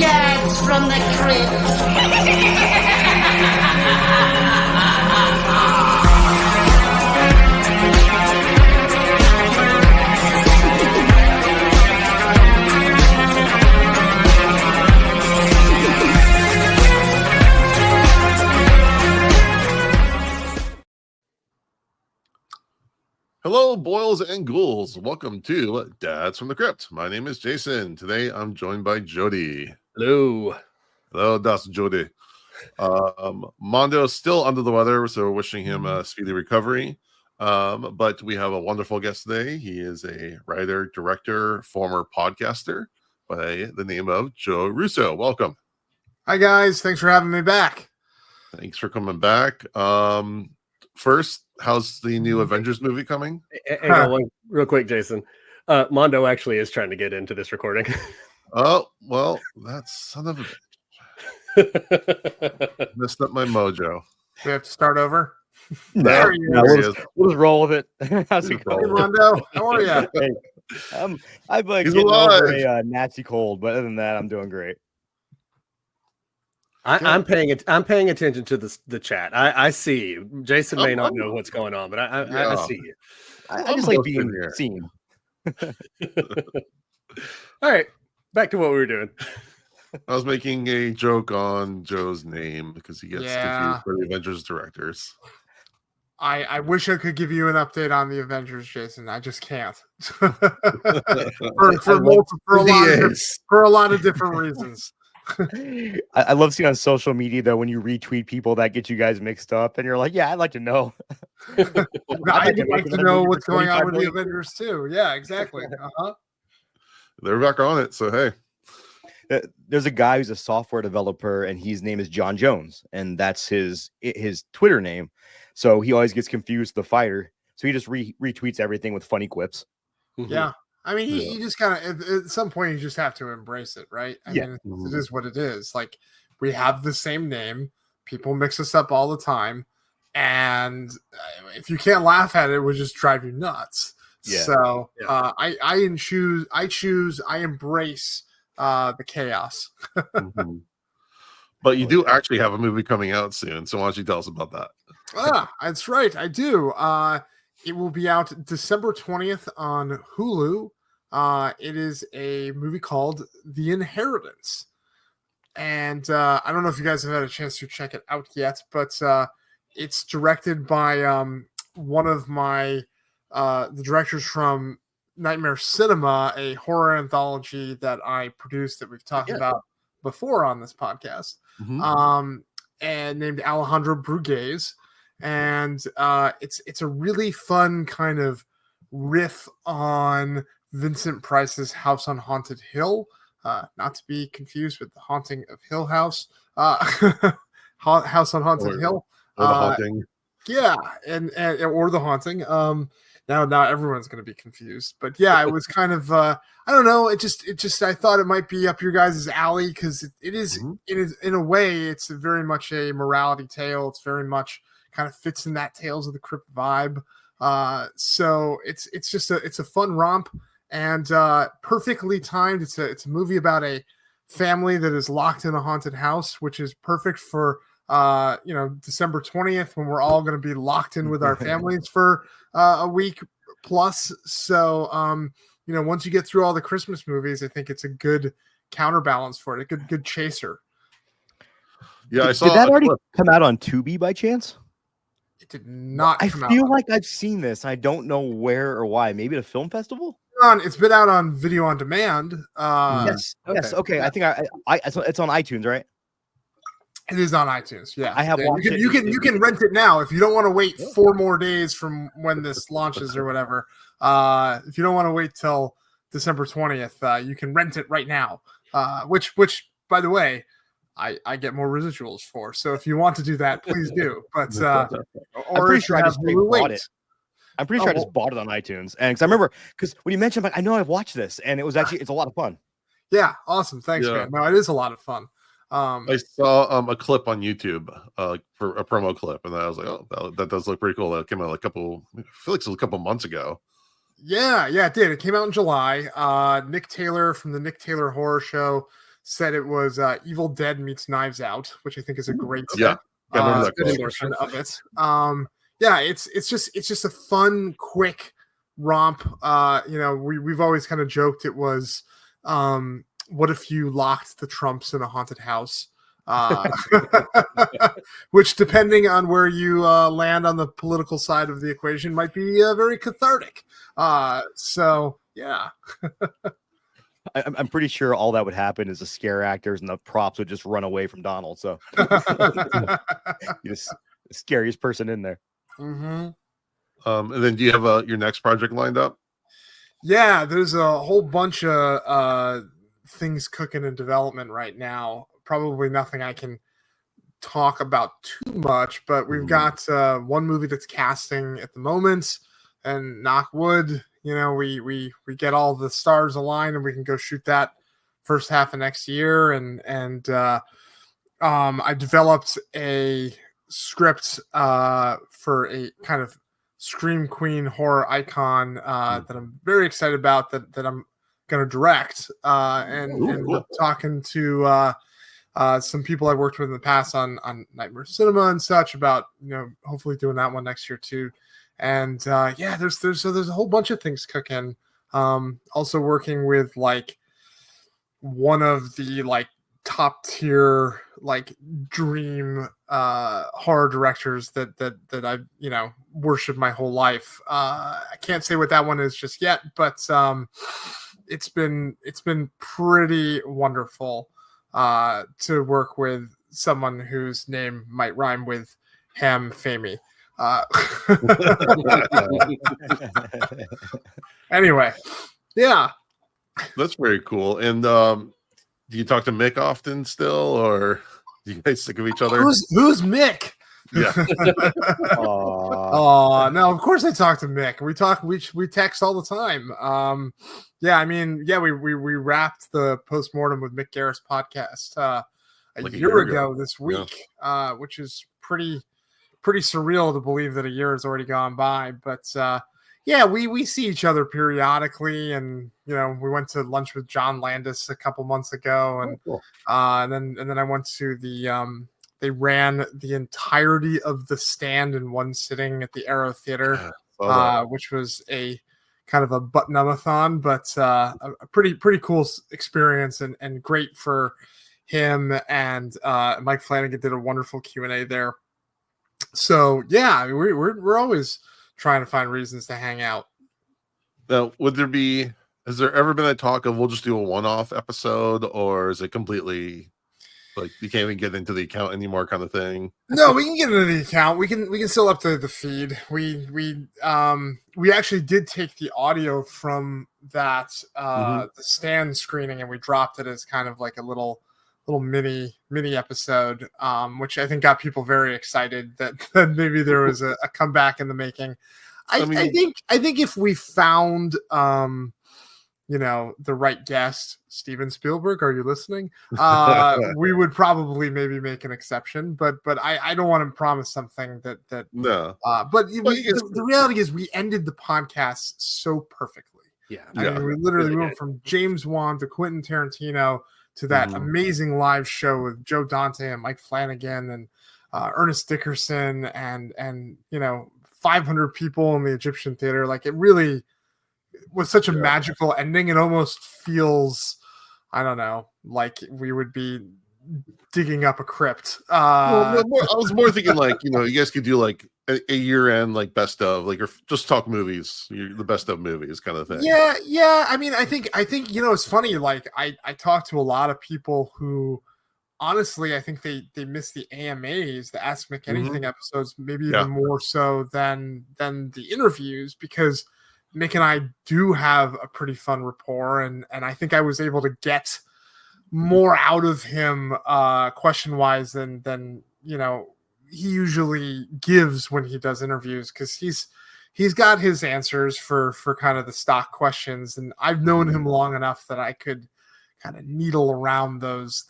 Dads from the Crypt. Hello, boils and ghouls. Welcome to Dads from the Crypt. My name is Jason. Today, I'm joined by Jody. Hello. Hello, that's Jody. Mondo's still under the weather, so we're wishing him a speedy recovery. But we have a wonderful guest today. He is a writer, director, former podcaster by the name of Joe Russo. Welcome. Hi, guys. Thanks for having me back. Thanks for coming back. First, how's the new Avengers movie coming? Hang on one real quick, Jason. Mondo actually is trying to get into this recording. Oh, well, that's son of a bitch. Messed up my mojo. We have to start over. No, we'll just roll with it. How's it Hey, going? Mondo. How are you? I'm like He's getting over alive. a Nazi cold, but other than that, I'm doing great. I'm paying attention to the chat. I see you. Jason may not know what's going on, but I see you. I just like being seen. All right, back to what we were doing. I was making a joke on Joe's name because he gets confused by the Avengers directors. I wish I could give you an update on the Avengers, Jason. I just can't. for a lot of different reasons. I love seeing on social media though when you retweet people that get you guys mixed up, and you're like, "Yeah, I'd like to know." I'd like to know what's going on with the Avengers too. Yeah, exactly. They're back on it, so hey. There's a guy who's a software developer, and his name is John Jones, and that's his Twitter name. So he always gets confused with the fighter. So he just retweets everything with funny quips. Yeah. I mean, you just kind of, at some point, you just have to embrace it, right? I mean, it is what it is. Like, we have the same name. People mix us up all the time. And if you can't laugh at it, it would just drive you nuts. Yeah. So I embrace the chaos. But you do actually have a movie coming out soon. So why don't you tell us about that? That's right. I do. It will be out December 20th on Hulu. It is a movie called The Inheritance. And I don't know if you guys have had a chance to check it out yet, but it's directed by one of the directors from Nightmare Cinema, a horror anthology that I produced that we've talked about before on this podcast, and named Alejandro Brugués. And it's a really fun kind of riff on Vincent Price's House on Haunted Hill, not to be confused with The Haunting of Hill House. House on Haunted Hill, or The Haunting. Yeah, and or The Haunting. Now not everyone's going to be confused, but yeah, it was kind of I don't know. It just I thought it might be up your guys' alley because it is in a way it's very much a morality tale. It's very much kind of fits in that Tales of the Crypt vibe. So it's a fun romp and perfectly timed. It's a movie about a family that is locked in a haunted house, which is perfect for December 20th when we're all going to be locked in with our families for a week plus. So once you get through all the Christmas movies, I think it's a good counterbalance for it. A good chaser. Yeah, I saw. Did that already come out on Tubi by chance? It did not. I feel like I've seen this. I don't know where or why. Maybe at a film festival. It's been out on video on demand. Yes. Okay. I think it's on iTunes, right? It is on iTunes. Yeah, I have watched it. You can rent it now if you don't want to wait 4 more days from when this launches or whatever. If you don't want to wait till December 20th, you can rent it right now. Which by the way, I get more residuals for. So if you want to do that, please do. But I'm pretty sure I just bought it. I'm pretty sure I just bought it on iTunes, and because I remember, because when you mentioned, I know I've watched this, and it was actually it's a lot of fun. Yeah, awesome. Thanks, man. No, it is a lot of fun. I saw a clip on YouTube for a promo clip, and I was like, oh, that does look pretty cool. That came out I feel like it was a couple months ago. Yeah, it did. It came out in July. Nick Taylor from the Nick Taylor Horror Show said it was Evil Dead meets Knives Out, which I think is a great Yeah. I remember that quote. description of it. Yeah, it's just a fun, quick romp. We've always kind of joked it was what if you locked the Trumps in a haunted house? Which, depending on where you land on the political side of the equation, might be very cathartic. So yeah. I'm pretty sure all that would happen is the scare actors and the props would just run away from Donald. So you're just the scariest person in there. Mm-hmm. And then do you have your next project lined up? Yeah, there's a whole bunch of things cooking in development right now. Probably nothing I can talk about too much, but we've got one movie that's casting at the moment, and knock wood, we get all the stars aligned and we can go shoot that first half of next year. And I developed a script for a kind of Scream Queen horror icon that I'm very excited about that I'm going to direct and talking to some people I've worked with in the past on Nightmare Cinema and such about, hopefully doing that one next year too. And there's a whole bunch of things cooking. Also working with like one of the like top tier like dream horror directors that I've worshipped my whole life. I can't say what that one is just yet, but it's been pretty wonderful to work with someone whose name might rhyme with Ham Famey. Anyway, yeah, that's very cool. And do you talk to Mick often still, or do you guys sick of each other? Who's Mick? Yeah. Oh no, of course I talk to Mick. We text all the time. We wrapped the postmortem with Mick Garris podcast a year ago this week, which is pretty surreal to believe that a year has already gone by. But we see each other periodically, and we went to lunch with John Landis a couple months ago, and and then I went to the they ran the entirety of The Stand in one sitting at the Arrow Theater, which was a kind of a button-up-a-thon, but a pretty cool experience and great for him. And Mike Flanagan did a wonderful Q&A there. So yeah, we're always trying to find reasons to hang out. Now, has there ever been a talk of we'll just do a one-off episode, or is it completely like you can't even get into the account anymore kind of thing? No, we can get into the account. We can still update the feed. We actually did take the audio from that the Stand screening, and we dropped it as kind of like a little mini episode, which I think got people very excited that maybe there was a comeback in the making. I think if we found the right guest, Steven Spielberg, are you listening? We would probably maybe make an exception, but I don't want to promise something that no. But the reality is we ended the podcast so perfectly. Yeah. I mean, we literally went from James Wan to Quentin Tarantino to that amazing live show with Joe Dante and Mike Flanagan and Ernest Dickerson and 500 people in the Egyptian Theater. Like, it really was such a magical ending. It almost feels, I don't know, like we would be digging up a crypt. I was more thinking like, you guys could do like a year-end like best of, like, or just talk movies, the best of movies kind of thing. Yeah. I mean, I think it's funny. Like, I talk to a lot of people who, honestly, I think they miss the AMAs, the Ask Mick Anything episodes, maybe even more so than the interviews, because Mick and I do have a pretty fun rapport, and I think I was able to get more out of him question-wise than he usually gives when he does interviews, because he's got his answers for kind of the stock questions, and I've known him long enough that I could kind of needle around those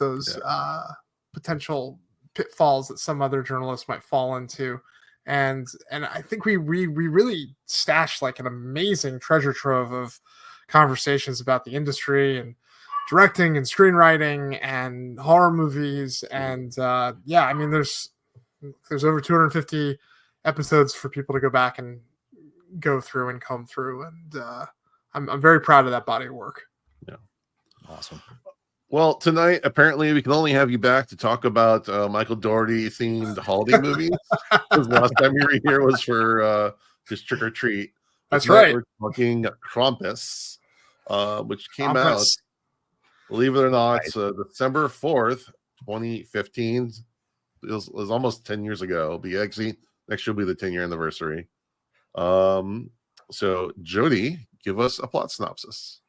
potential pitfalls that some other journalists might fall into. And I think we really stashed like an amazing treasure trove of conversations about the industry and directing and screenwriting and horror movies. And yeah, I mean, there's over 250 episodes for people to go back and go through and comb through. And I'm very proud of that body of work. Yeah. Awesome. Well, tonight, apparently, we can only have you back to talk about Michael Dougherty themed holiday movies. Because last time you were here was for just Trick or Treat. That's Tonight right. We're talking Krampus, which came out, Krampus. believe it or not, December 4th, 2015. It was almost 10 years ago. But actually, next year will be the 10-year anniversary. So, Jody, give us a plot synopsis.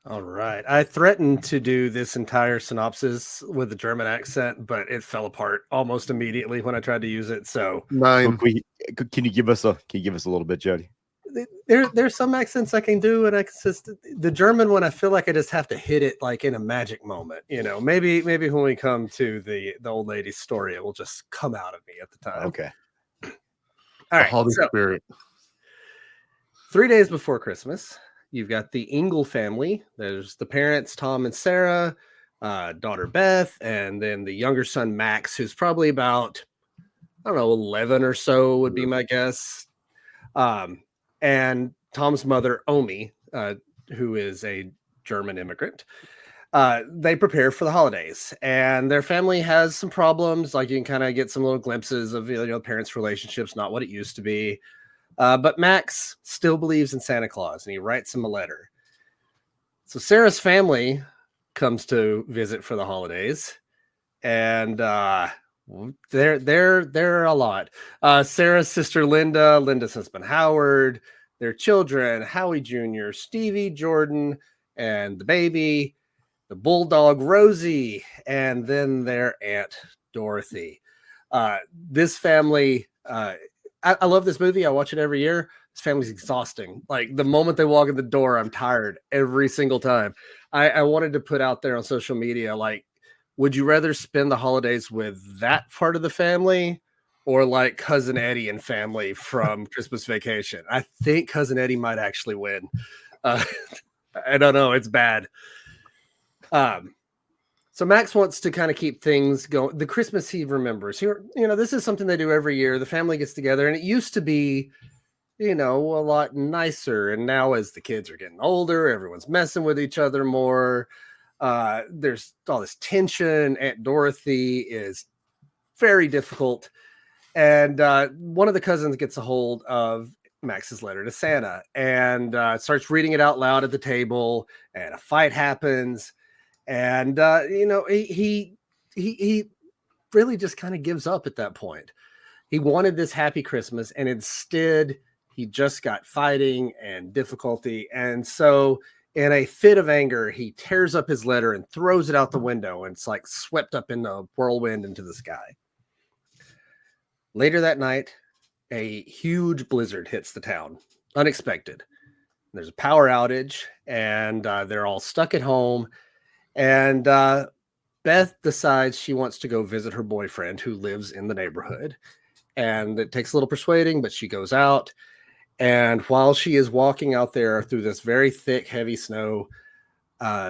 All right. I threatened to do this entire synopsis with a German accent, but it fell apart almost immediately when I tried to use it. So 9. Can you give us a little bit, Jody? there's some accents I can do, and the German one, I feel like I just have to hit it like in a magic moment. Maybe when we come to the old lady's story, it will just come out of me at the time. Okay. All right. Holiday So, spirit. 3 days before Christmas, you've got the Engel family. There's the parents, Tom and Sarah, daughter Beth, and then the younger son, Max, who's probably about, 11 or so would be my guess. And Tom's mother, Omi, who is a German immigrant. They prepare for the holidays, and their family has some problems. Like, you can kind of get some little glimpses of parents' relationships, not what it used to be. But Max still believes in Santa Claus, and he writes him a letter. So Sarah's family comes to visit for the holidays, and they're a lot. Sarah's sister Linda, Linda's husband Howard, their children Howie Jr., Stevie, Jordan, and the baby, the bulldog Rosie, and then their aunt Dorothy. This family. I love this movie. I watch it every year. This family's exhausting. Like, the moment they walk in the door, I'm tired every single time. I wanted to put out there on social media, like, would you rather spend the holidays with that part of the family or like Cousin Eddie and family from Christmas Vacation? I think Cousin Eddie might actually win. I don't know. It's bad. So Max wants to kind of keep things going. The Christmas he remembers. This is something they do every year. The family gets together, and it used to be, a lot nicer. And now, as the kids are getting older, everyone's messing with each other more. There's all this tension. Aunt Dorothy is very difficult. And one of the cousins gets a hold of Max's letter to Santa and starts reading it out loud at the table, and a fight happens. And, he really just kind of gives up at that point. He wanted this happy Christmas, and instead he just got fighting and difficulty. And so in a fit of anger, he tears up his letter and throws it out the window. And it's like swept up in a whirlwind into the sky. Later that night, a huge blizzard hits the town. Unexpected. There's a power outage, and they're all stuck at home. And Beth decides she wants to go visit her boyfriend who lives in the neighborhood. And it takes a little persuading, but she goes out. And while she is walking out there through this very thick, heavy snow,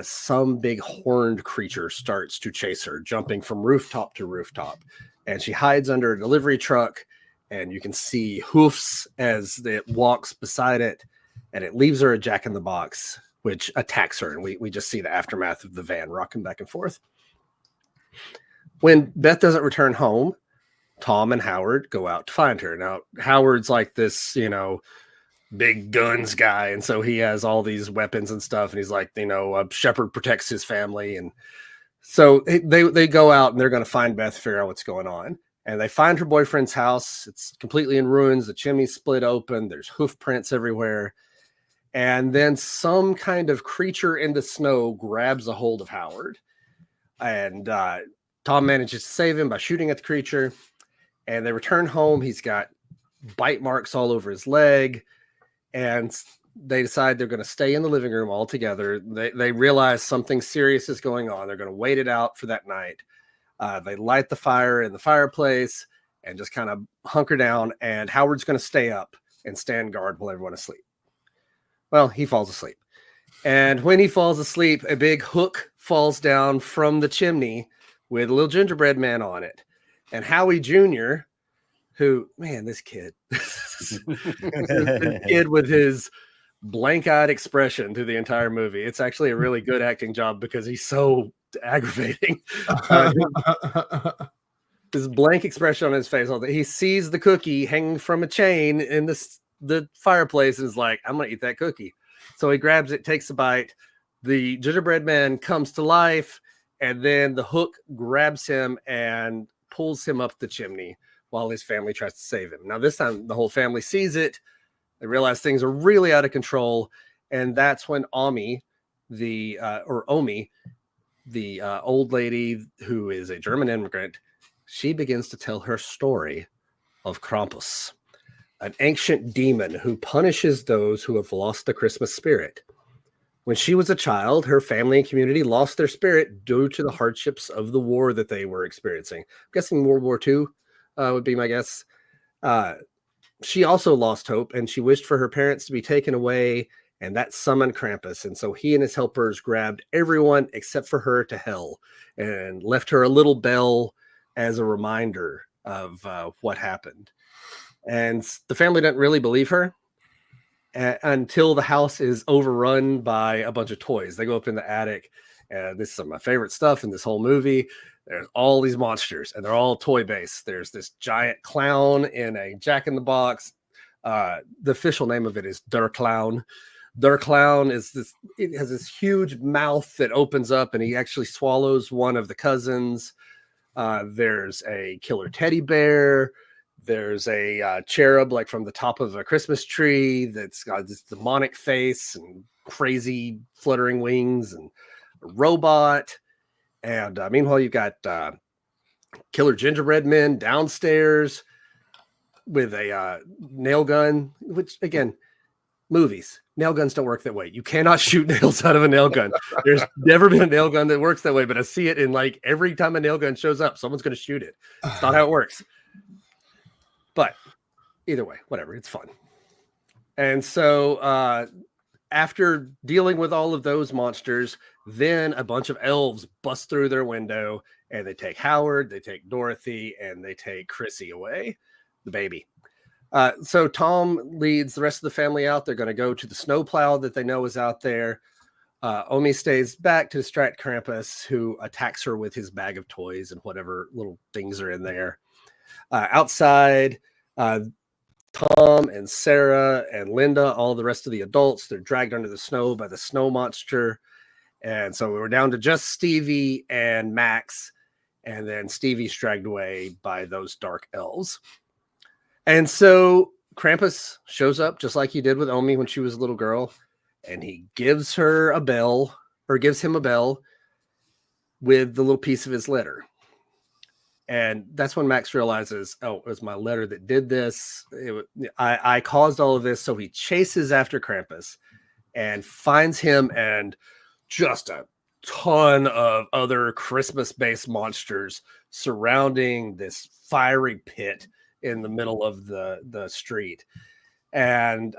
some big horned creature starts to chase her, jumping from rooftop to rooftop. And she hides under a delivery truck, and you can see hoofs as it walks beside it. And it leaves her a jack-in-the-box, which attacks her. And we just see the aftermath of the van rocking back and forth. When Beth doesn't return home, Tom and Howard go out to find her. Now, Howard's like this, big guns guy. And so he has all these weapons and stuff. And he's like, a shepherd protects his family. And so they go out, and they're going to find Beth, figure out what's going on. And they find her boyfriend's house. It's completely in ruins. The chimney's split open. There's hoof prints everywhere. And then some kind of creature in the snow grabs a hold of Howard. And Tom manages to save him by shooting at the creature. And they return home. He's got bite marks all over his leg. And they decide they're going to stay in the living room all together. They realize something serious is going on. They're going to wait it out for that night. They light the fire in the fireplace and just kind of hunker down. And Howard's going to stay up and stand guard while everyone is asleep. Well, he falls asleep. And when he falls asleep, a big hook falls down from the chimney with a little gingerbread man on it. And Howie Jr., who, man, this kid, this kid with his blank-eyed expression through the entire movie. It's actually a really good acting job because he's so aggravating. This blank expression on his face all day. He sees the cookie hanging from a chain in the fireplace and is like, I'm gonna eat that cookie. So he grabs it, takes a bite. The gingerbread man comes to life, and then the hook grabs him and pulls him up the chimney while his family tries to save him. Now, this time the whole family sees it. They realize things are really out of control, and that's when Omi, the old lady who is a German immigrant, she begins to tell her story of Krampus, an ancient demon who punishes those who have lost the Christmas spirit. When she was a child, her family and community lost their spirit due to the hardships of the war that they were experiencing. I'm guessing World War II would be my guess. She also lost hope, and she wished for her parents to be taken away, and that summoned Krampus. And so he and his helpers grabbed everyone except for her to hell and left her a little bell as a reminder of what happened. And the family didn't really believe her until the house is overrun by a bunch of toys. They go up in the attic. This is some of my favorite stuff in this whole movie. There's all these monsters, and they're all toy-based. There's this giant clown in a Jack-in-the-Box. The official name of it is Der Clown. Der Clown is this. It has this huge mouth that opens up, and he actually swallows one of the cousins. There's a killer teddy bear. There's a cherub like from the top of a Christmas tree that's got this demonic face and crazy fluttering wings, and a robot. And meanwhile, you've got killer gingerbread men downstairs with a nail gun, which, again, movies. Nail guns don't work that way. You cannot shoot nails out of a nail gun. There's never been a nail gun that works that way, but I see it in like every time a nail gun shows up, someone's going to shoot it. It's not how it works. But either way, whatever. It's fun. And so after dealing with all of those monsters, then a bunch of elves bust through their window, and they take Howard, they take Dorothy, and they take Chrissy away, the baby. So Tom leads the rest of the family out. They're going to go to the snowplow that they know is out there. Omi stays back to distract Krampus, who attacks her with his bag of toys and whatever little things are in there. Outside, Tom and Sarah and Linda, all the rest of the adults, they're dragged under the snow by the snow monster. And so we're down to just Stevie and Max, and then Stevie's dragged away by those dark elves. And so Krampus shows up just like he did with Omi when she was a little girl, and he gives her a bell, or gives him a bell with the little piece of his letter. And that's when Max realizes, oh, it was my letter that did this. I caused all of this. So he chases after Krampus and finds him, and just a ton of other Christmas-based monsters surrounding this fiery pit in the middle of the street. And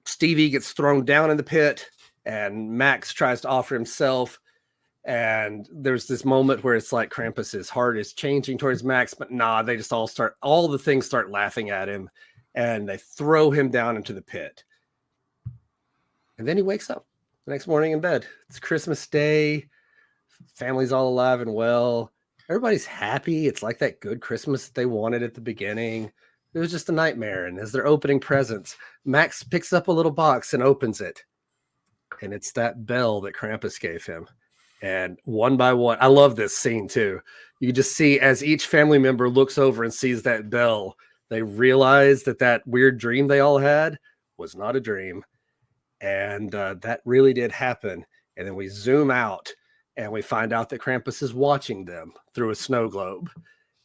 Stevie gets thrown down in the pit, and Max tries to offer himself. And there's this moment where it's like Krampus's heart is changing towards Max, but they just all the things start laughing at him, and they throw him down into the pit. And then he wakes up the next morning in bed. It's Christmas Day. Family's all alive and well. Everybody's happy. It's like that good Christmas that they wanted at the beginning. It was just a nightmare. And as they're opening presents, Max picks up a little box and opens it. And it's that bell that Krampus gave him. And one by one, I love this scene too. You can just see as each family member looks over and sees that bell, they realize that weird dream they all had was not a dream. And that really did happen. And then we zoom out and we find out that Krampus is watching them through a snow globe.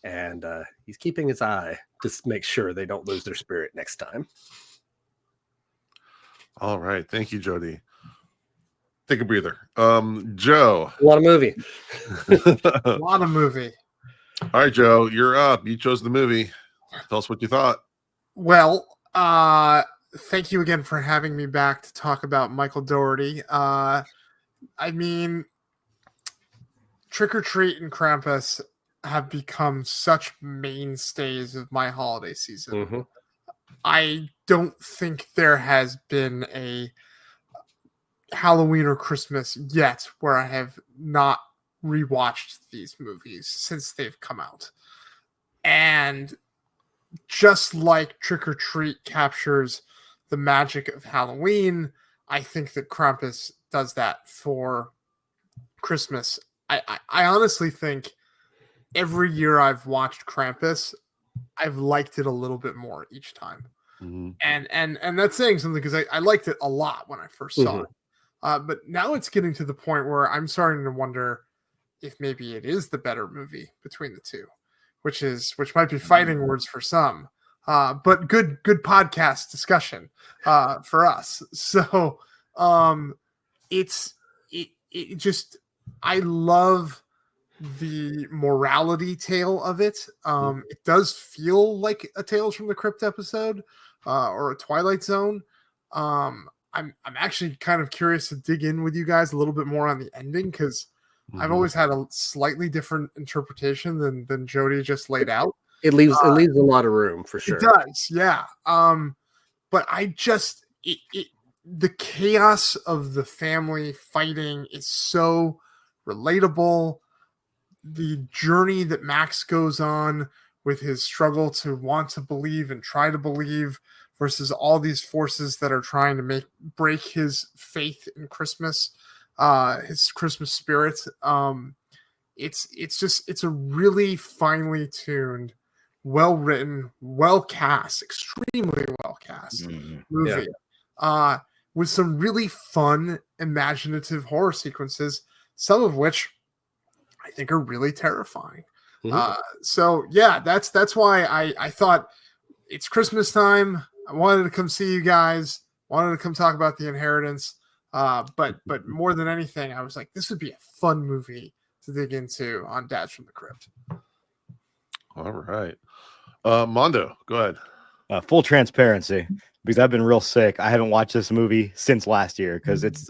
And he's keeping his eye to make sure they don't lose their spirit next time. All right. Thank you, Jody. Take a breather. Joe. A lot of movie. A lot of movie. All right, Joe, you're up. You chose the movie. Tell us what you thought. Well, thank you again for having me back to talk about Michael Dougherty. I mean, Trick or Treat and Krampus have become such mainstays of my holiday season. Mhm. I don't think there has been a Halloween or Christmas yet where I have not rewatched these movies since they've come out. And just like Trick or Treat captures the magic of Halloween, I think that Krampus does that for Christmas. I honestly think every year I've watched Krampus, I've liked it a little bit more each time. Mhm. And that's saying something because I liked it a lot when I first saw it. But now it's getting to the point where I'm starting to wonder if maybe it is the better movie between the two, which might be fighting words for some. But good podcast discussion for us. So it just I love the morality tale of it. It does feel like a Tales from the Crypt episode or a Twilight Zone. I'm actually kind of curious to dig in with you guys a little bit more on the ending because I've always had a slightly different interpretation than Jody just laid out. It leaves a lot of room for sure. It does, yeah. But I just the chaos of the family fighting is so relatable. The journey that Max goes on with his struggle to want to believe and try to believe versus all these forces that are trying to break his faith in Christmas, his Christmas spirit. It's a really finely tuned, well written, well cast, extremely well cast movie. Yeah. With some really fun, imaginative horror sequences, some of which I think are really terrifying. So yeah, that's why I thought it's Christmas time. I wanted to come see you guys. Wanted to come talk about The Inheritance. But more than anything, I was like, this would be a fun movie to dig into on Dads from the Crypt. All right. Mondo, go ahead. Full transparency, because I've been real sick. I haven't watched this movie since last year because it's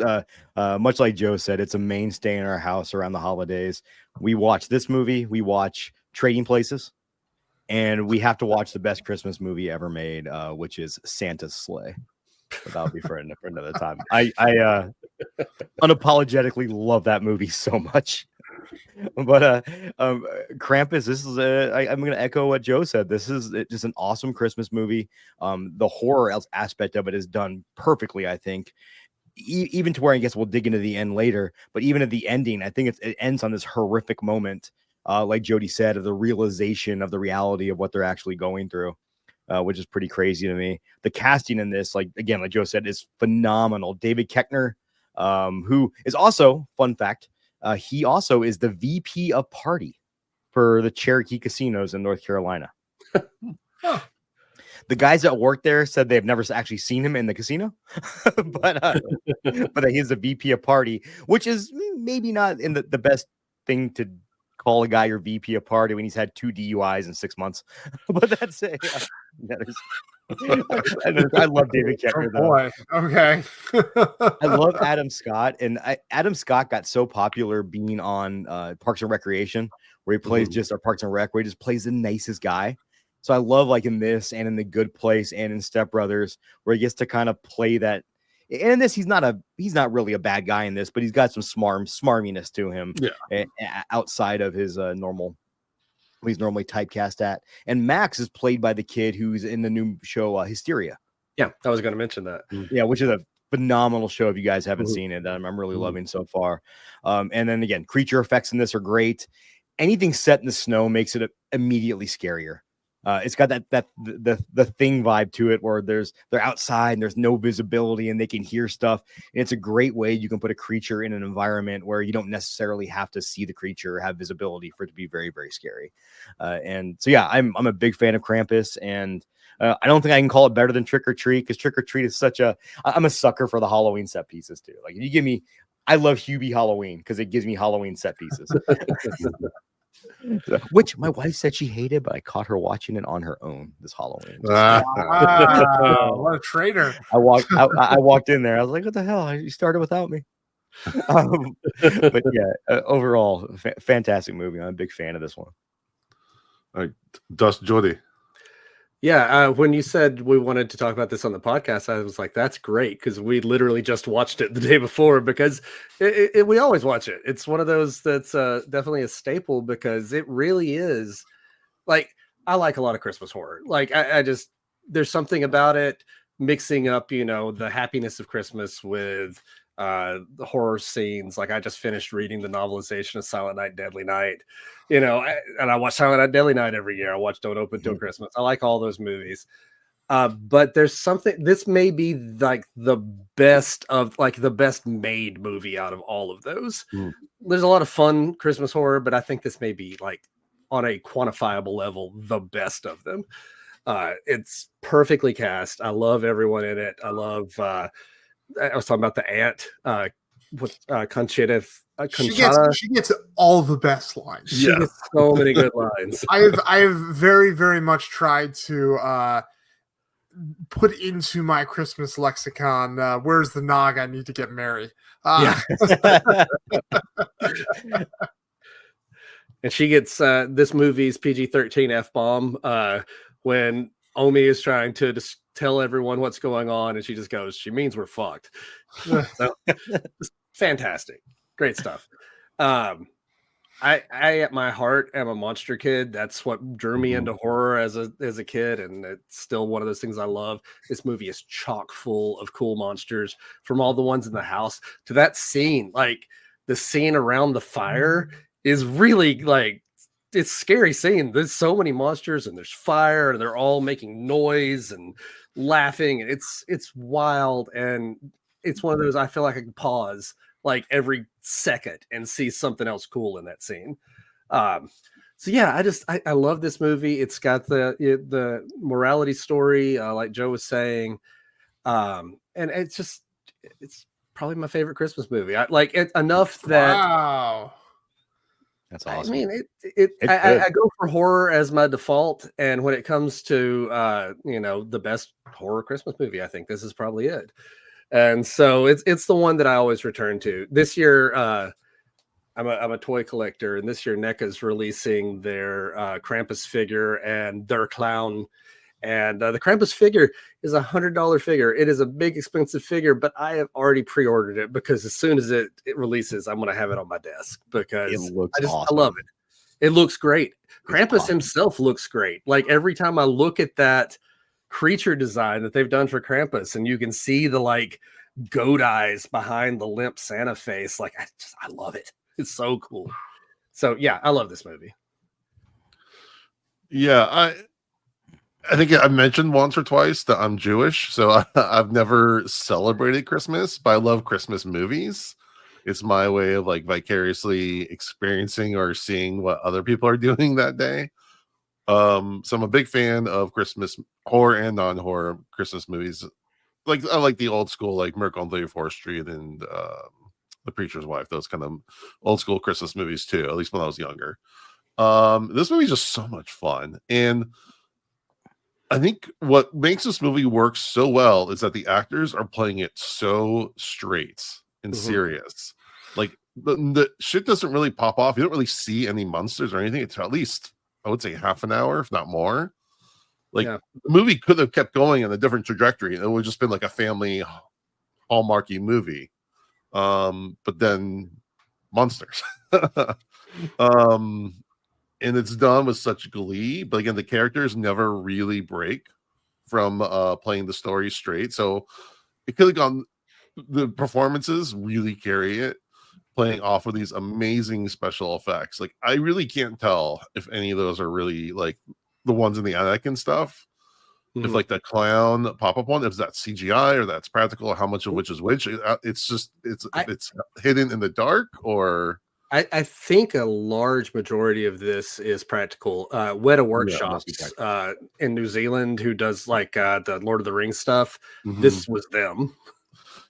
much like Joe said, it's a mainstay in our house around the holidays. We watch this movie, we watch Trading Places, and we have to watch the best Christmas movie ever made, which is Santa's Sleigh. But that'll be for another time. I unapologetically love that movie so much. But Krampus, this is I'm going to echo what Joe said. This is just an awesome Christmas movie. The horror aspect of it is done perfectly, I think. Even to where I guess we'll dig into the end later, but even at the ending, I think it ends on this horrific moment, like Jody said, of the realization of the reality of what they're actually going through, which is pretty crazy to me. The casting in this, like Joe said, is phenomenal. David Koechner, who is also, fun fact, he also is the VP of party for the Cherokee casinos in North Carolina. The guys that work there said they've never actually seen him in the casino, but he's the VP of party, which is maybe not in the best thing to call a guy your VP of party when he's had 2 DUIs in 6 months. But that's it. I love David Koechner. Oh boy. Okay. I love Adam Scott, and Adam Scott got so popular being on Parks and Recreation, where he plays just our Parks and Rec, where he just plays the nicest guy. So I love like in this and in The Good Place and in Step Brothers, where he gets to kind of play that. And in this, he's not really a bad guy in this, but he's got some smarminess to him. Yeah. Outside of his normal. He's normally typecast at. And Max is played by the kid who's in the new show Hysteria. Yeah, I was going to mention that. Yeah, which is a phenomenal show if you guys haven't seen it. I'm really loving so far. And then again, creature effects in this are great. Anything set in the snow makes it immediately scarier. It's got the Thing vibe to it, where they're outside and there's no visibility and they can hear stuff. And it's a great way you can put a creature in an environment where you don't necessarily have to see the creature or have visibility for it to be very, very scary. And so yeah, I'm a big fan of Krampus, and I don't think I can call it better than Trick or Treat, because Trick or Treat is I'm a sucker for the Halloween set pieces too. Like if you give me, I love Hubie Halloween because it gives me Halloween set pieces. Which my wife said she hated, but I caught her watching it on her own this Halloween. Wow, what a traitor. I walked in there. I was like, what the hell? You started without me. But yeah, overall, fantastic movie. I'm a big fan of this one. All right, Dust Jody. Yeah, when you said we wanted to talk about this on the podcast, I was like, "That's great," because we literally just watched it the day before. Because we always watch it. It's one of those that's definitely a staple because it really is. Like, I like a lot of Christmas horror. Like, I just there's something about it mixing up, the happiness of Christmas with the horror scenes. Like, I just finished reading the novelization of Silent Night, Deadly Night. And I watch Silent Night, Deadly Night every year. I watch Don't Open Till Christmas. I like all those movies. But there's something. This may be like the best made movie out of all of those. There's a lot of fun Christmas horror, but I think this may be like on a quantifiable level the best of them. It's perfectly cast. I love everyone in it. I love. I was talking about the aunt. Conchita. She gets all the best lines. She gets so many good lines. I have very, very much tried to put into my Christmas lexicon. Where's the nog? I need to get Mary. And she gets this movie's PG-13 F-bomb when Omi is trying to just tell everyone what's going on, and she just goes, "She means we're fucked." So, fantastic, great stuff. I at my heart am a monster kid. That's what drew me into horror as a kid, and it's still one of those things I love. This movie is chock full of cool monsters, from all the ones in the house to that scene. Like the scene around the fire is really like, it's a scary scene. There's so many monsters and there's fire and they're all making noise and laughing. It's wild, and it's one of those I feel like I can pause like every second and see something else cool in that scene. So yeah, I love this movie. It's got the morality story, like Joe was saying, and it's probably my favorite Christmas movie. I like it enough that wow. That's awesome. I mean, I go for horror as my default, and when it comes to the best horror Christmas movie, I think this is probably it. And so it's the one that I always return to. This year, I'm a toy collector, and this year NECA's releasing their Krampus figure and their clown. And the Krampus figure is $100 figure. It is a big, expensive figure, but I have already pre-ordered it because as soon as it releases, I'm going to have it on my desk because I love it. It looks great. Krampus himself looks great. Like every time I look at that creature design that they've done for Krampus, and you can see the like goat eyes behind the limp Santa face. Like I love it. It's so cool. So yeah, I love this movie. Yeah, I think I mentioned once or twice that I'm Jewish, so I've never celebrated Christmas, but I love Christmas movies. It's my way of like vicariously experiencing or seeing what other people are doing that day. So I'm a big fan of Christmas horror and non-horror Christmas movies. Like I like the old school, like Miracle on 34th Street and The Preacher's Wife. Those kind of old school Christmas movies too. At least when I was younger. This movie is just so much fun, and I think what makes this movie work so well is that the actors are playing it so straight and serious. Like the shit doesn't really pop off. You don't really see any monsters or anything. It's at least, I would say, half an hour, if not more. Like the movie could have kept going in a different trajectory. It would have just been like a family Hallmarky movie. But then monsters. And it's done with such glee, but again, the characters never really break from playing the story straight. So it could have gone, the performances really carry it, playing off of these amazing special effects. Like I really can't tell if any of those are really like the ones in the attic and stuff. If like the clown pop-up one, if that's CGI or that's practical, or how much of which is which. It's hidden in the dark, or I think a large majority of this is practical. Weta Workshops in New Zealand, who does like the Lord of the Rings stuff. This was them.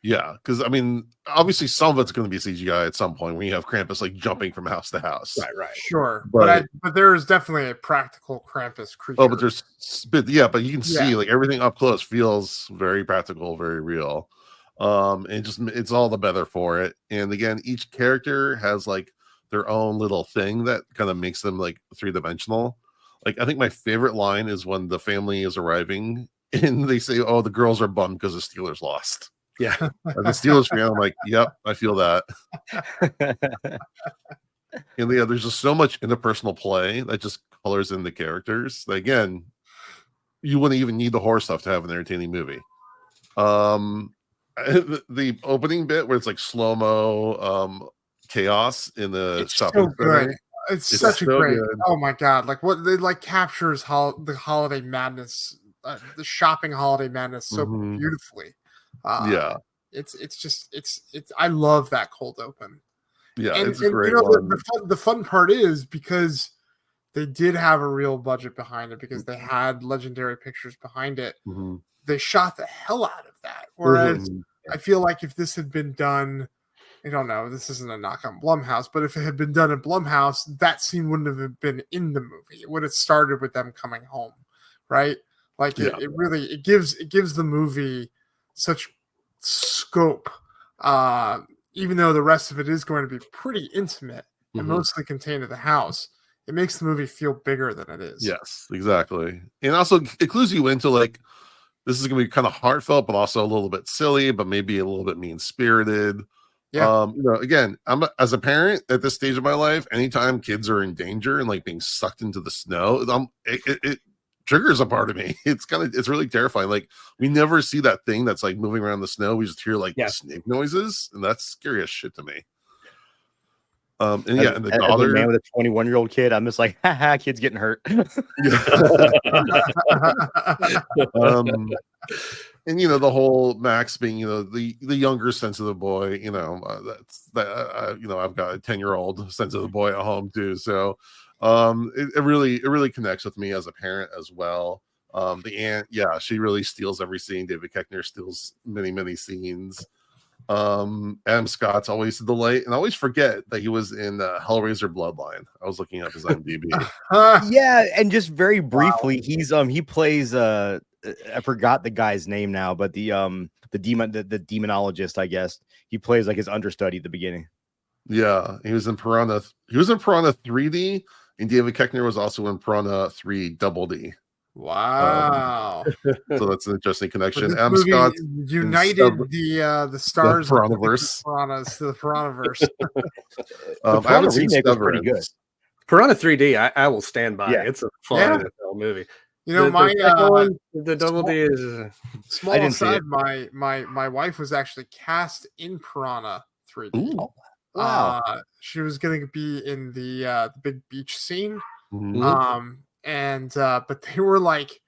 Yeah, because I mean, obviously some of it's going to be CGI at some point when you have Krampus like jumping from house to house. Right. Sure, but there is definitely a practical Krampus creature. Oh, but but you can see like everything up close feels very practical, very real. And it's all the better for it. And again, each character has like their own little thing that kind of makes them like three-dimensional. Like I think my favorite line is when the family is arriving and they say, "Oh, the girls are bummed because the Steelers lost." Yeah. As a Steelers fan, I'm like, "Yep, I feel that." And yeah, there's just so much interpersonal play that just colors in the characters. That, again, you wouldn't even need the horror stuff to have an entertaining movie. The opening bit where it's like slow-mo chaos in the It's shopping so center. good. It's It's such a so great. good. Oh my god! Like what they like captures the holiday madness, the shopping holiday madness so Mhm. beautifully. Yeah, It's just it's. I love that cold open. yeah, And it's a and great you know one. the fun part is because they did have a real budget behind it because they had legendary pictures behind it. Mhm. They shot the hell out of that. Whereas Mhm. I feel like if this had been done, I don't know, this isn't a knock on Blumhouse, but if it had been done in Blumhouse, that scene wouldn't have been in the movie. It would have started with them coming home, right? Like Yeah. it really it gives the movie such scope. Even though the rest of it is going to be pretty intimate and Mhm. mostly contained to the house, it makes the movie feel bigger than it is. Yes, exactly. And also it clues you into like this is gonna be kind of heartfelt, but also a little bit silly, but maybe a little bit mean-spirited. Yeah. Again, as a parent at this stage of my life, anytime kids are in danger and like being sucked into the snow, it triggers a part of me. It's really terrifying. Like we never see that thing that's like moving around the snow. We just hear like Yeah. snake noises, and that's scary as shit to me. And As, yeah, and the as a daughter. man with a 21-year-old kid, I'm just like, haha, kid's getting hurt. um, and the whole Max being the younger sensitive boy. I've got a 10-year-old sensitive boy at home too. So it really connects with me as a parent as well. The aunt, yeah, she really steals every scene. David Koechner steals many scenes. Adam Scott's always a delight, and I always forget that he was in Hellraiser Bloodline. I was looking up his IMDb. Yeah, and just very briefly, he plays I forgot the guy's name now, but the demonologist, I guess. He plays like his understudy at the beginning. Yeah, he was in Piranha 3D, and David Koechner was also in Piranha 3 Double D. Wow. So that's an interesting connection. This Adam movie Scott united the stars of the Piranhaverse. piranhas to the Piranhaverse. The I haven't seen remake was pretty good. Severance. Piranha 3D, I will stand by. Yeah. It's a fun Yeah. NFL movie. You know, The second one, the Double D is small I didn't see aside, it. my wife was actually cast in Piranha 3D. Ooh. Wow. She was going to be in the big beach scene. Mhm. But they were like,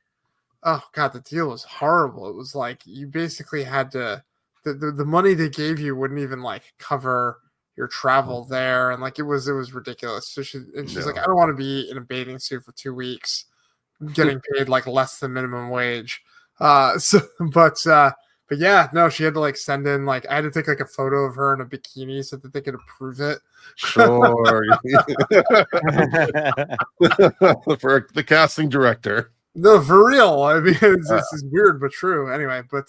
oh god, the deal was horrible. It was like you basically had to the money they gave you wouldn't even like cover your travel there, and like it was ridiculous. So she's like, I don't want to be in a bathing suit for 2 weeks, getting paid like less than minimum wage. But yeah, no, she had to like send in like I had to take like a photo of her in a bikini so that they could approve it. Sure. For the casting director. No, for real. I mean, this is weird but true. Anyway, but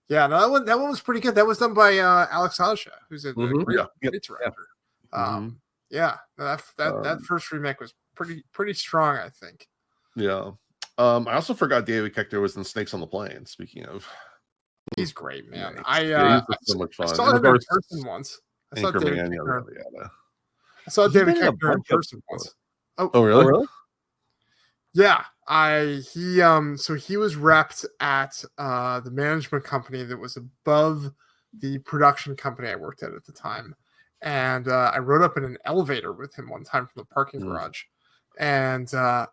yeah, no, that one was pretty good. That was done by Alex Aja, who's a great director. Yeah, that first remake was pretty strong, I think. Yeah. I also forgot David Koechner was in Snakes on the Plane. Speaking of, he's great, man. he's so much fun. I saw him in person once. I saw David Anchorman, Koechner. I saw David Koechner in person once. Oh, really? Yeah, so he was repped at the management company that was above the production company I worked at the time, and I rode up in an elevator with him one time from the parking garage, and I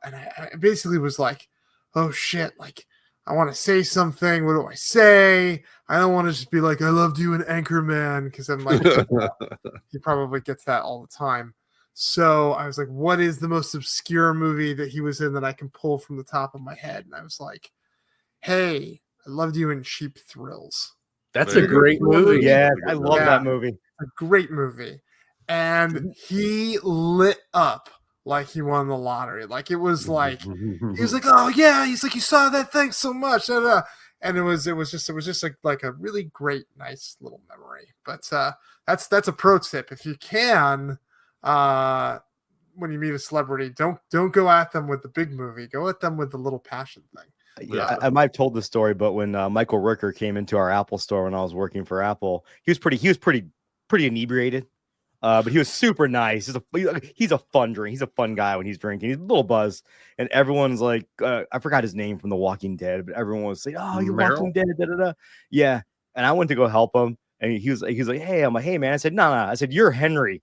basically was like, oh shit, like I want to say something. What do I say? I don't want to just be like, I loved you in Anchorman, because I'm like, he probably gets that all the time. So I was like, what is the most obscure movie that he was in that I can pull from the top of my head? And I was like, hey, I loved you in Cheap Thrills. That's a great movie. Yeah, I love that movie. A great movie. And he lit up like he won the lottery. Like it was like, he was like, oh yeah. He's like, you saw that, thanks so much. and it was just like a really great, nice little memory. But that's a pro tip. If you can, when you meet a celebrity, don't go at them with the big movie. Go at them with the little passion thing. Yeah, I might have told the story, but when Michael Rooker came into our Apple store when I was working for Apple, he was pretty inebriated. But he was super nice. He's a fun drink. He's a fun guy when he's drinking. He's a little buzz, and everyone's like, I forgot his name from The Walking Dead, but everyone was saying, "Oh, you're Meryl? Walking Dead." Da, da, da. Yeah, and I went to go help him, and he was like, "Hey," I'm like, "Hey, man." I said, "No." I said, "You're Henry,"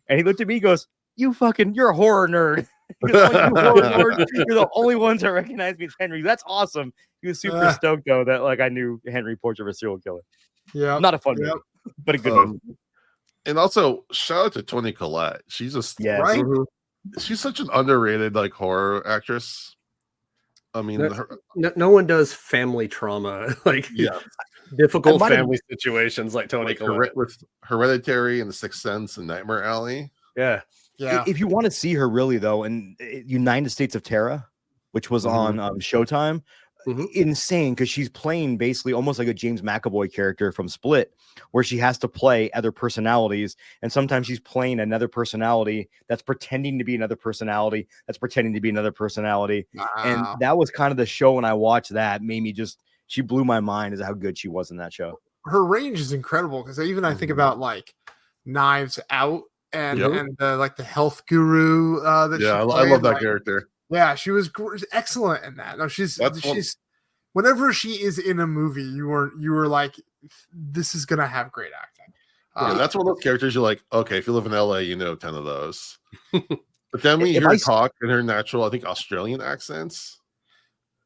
and he looked at me, he goes, you're a horror nerd." He goes, "Oh, you horror nerd? You're the only ones that recognize me as Henry." That's awesome. He was super stoked though that like I knew Henry, Portrait of a Serial Killer. Yeah, Not a fun movie, but a good movie. And also, shout out to Toni Collette. She's just right. She's such an underrated like horror actress. I mean, No one does family trauma like difficult family situations like Toni Collette with Hereditary and The Sixth Sense and Nightmare Alley. Yeah. If you want to see her really though, in United States of Terror, which was on Showtime, insane because she's playing basically almost like a James McAvoy character from Split, where she has to play other personalities, and sometimes she's playing another personality that's pretending to be another personality that's pretending to be another personality. Wow. And that was kind of the show when I watched that made me she blew my mind as how good she was in that show. Her range is incredible because I think about like Knives Out and like the health guru that she I played. love that character. Yeah, she was excellent in that. No, she's whenever she is in a movie, you were like, this is gonna have great acting. That's one of those characters you're like, okay, if you live in LA, you know 10 of those. But then when you hear her talk in her natural, I think Australian accents.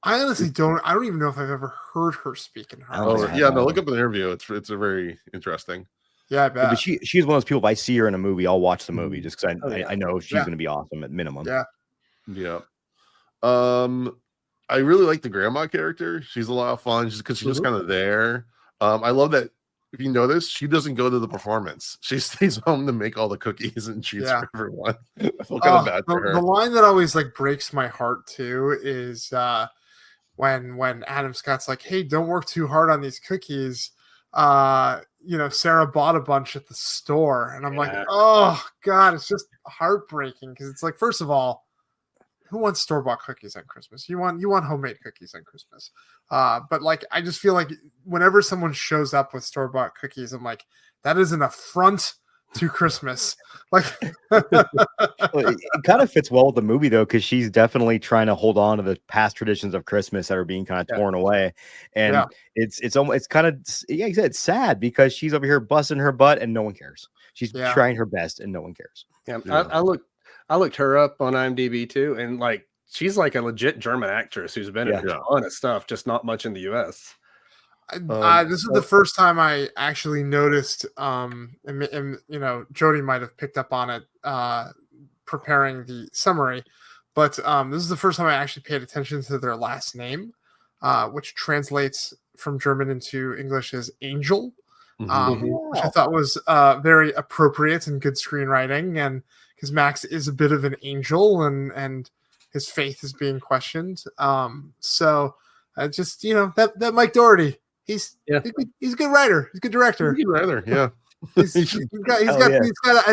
I honestly don't even know if I've ever heard her speak in her. Look up an interview. It's a very interesting. Yeah, I bet. Yeah, but she's one of those people. If I see her in a movie, I'll watch the movie just because I know she's going to be awesome at minimum. Yeah. I really like the grandma character. She's a lot of fun just because she's just kind of there. I love that. If you notice, she doesn't go to the performance. She stays home to make all the cookies and treats for everyone. I feel kind of bad for her. The line that always like breaks my heart too is when Adam Scott's like, "Hey, don't work too hard on these cookies." Sarah bought a bunch at the store, and I'm like, oh god, it's just heartbreaking because it's like, first of all, who wants store-bought cookies on Christmas? You want homemade cookies on Christmas. But like, I just feel like whenever someone shows up with store-bought cookies, I'm like, that is an affront to Christmas. Like, it kind of fits well with the movie though, because she's definitely trying to hold on to the past traditions of Christmas that are being kind of torn away, and it's almost, it's kind of, it's sad because she's over here busting her butt and no one cares. She's trying her best and no one cares. I looked her up on IMDb too, and like she's like a legit German actress who's been in a ton of stuff, just not much in the US. This is the first time I actually noticed, and Jody might have picked up on it preparing the summary, but this is the first time I actually paid attention to their last name, which translates from German into English as Angel, which I thought was very appropriate and good screenwriting, and because Max is a bit of an angel and his faith is being questioned. So just that Mike Doherty. He's a good writer. He's a good director. He's a good writer, yeah. I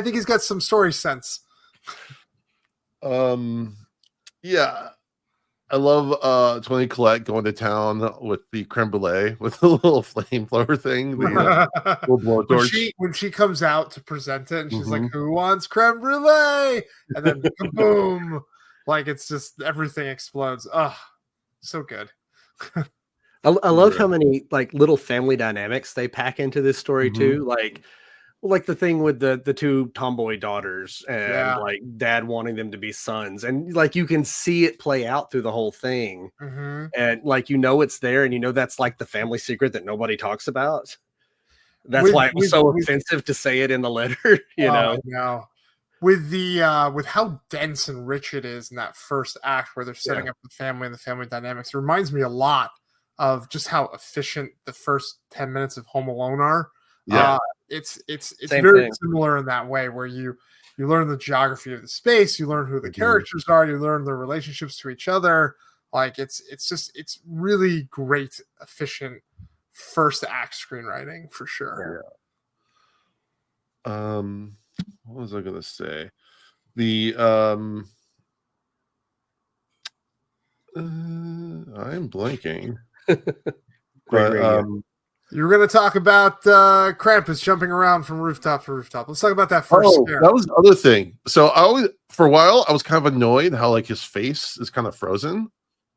think he's got some story sense. I love Toni Collette going to town with the creme brulee with the little flamethrower thing. The little blowtorch. When she comes out to present it, and she's like, "Who wants creme brulee?" And then boom, like it's just everything explodes. Oh, so good. I love how many like little family dynamics they pack into this story too. Like the thing with the two tomboy daughters and like dad wanting them to be sons, and like you can see it play out through the whole thing, and like it's there, and that's like the family secret that nobody talks about. That's why it was so offensive to say it in the letter. With how dense and rich it is in that first act where they're setting up the family and the family dynamics, it reminds me a lot of just how efficient the first 10 minutes of Home Alone are. It's very similar in that way, where you learn the geography of the space, you learn who the characters are, you learn their relationships to each other, Like it's really great, efficient first act screenwriting for sure. What was I gonna say? The I'm blanking. Great But radio. You were going to talk about Krampus jumping around from rooftop to rooftop. Let's talk about that first scare. that was the other thing. So I always, for a while, I was kind of annoyed how like his face is kind of frozen.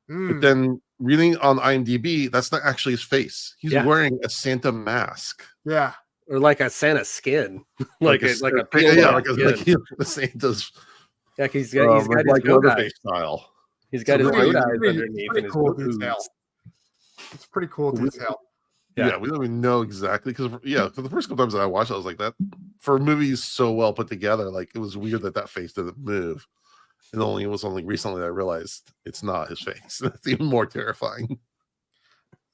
But then reading on IMDb, that's not actually his face. He's wearing a Santa mask. Yeah. Or like a Santa skin, like a Santa's. Yeah, he's got his like goat eyes. face style. He's got his pretty- goat eyes pretty- underneath pretty and his cool boobs. detail. It's pretty cool detail. Yeah, we don't even know exactly because for the first couple times that I watched, I was like, that for movies so well put together, like it was weird that face didn't move. It was only recently that I realized it's not his face. That's even more terrifying.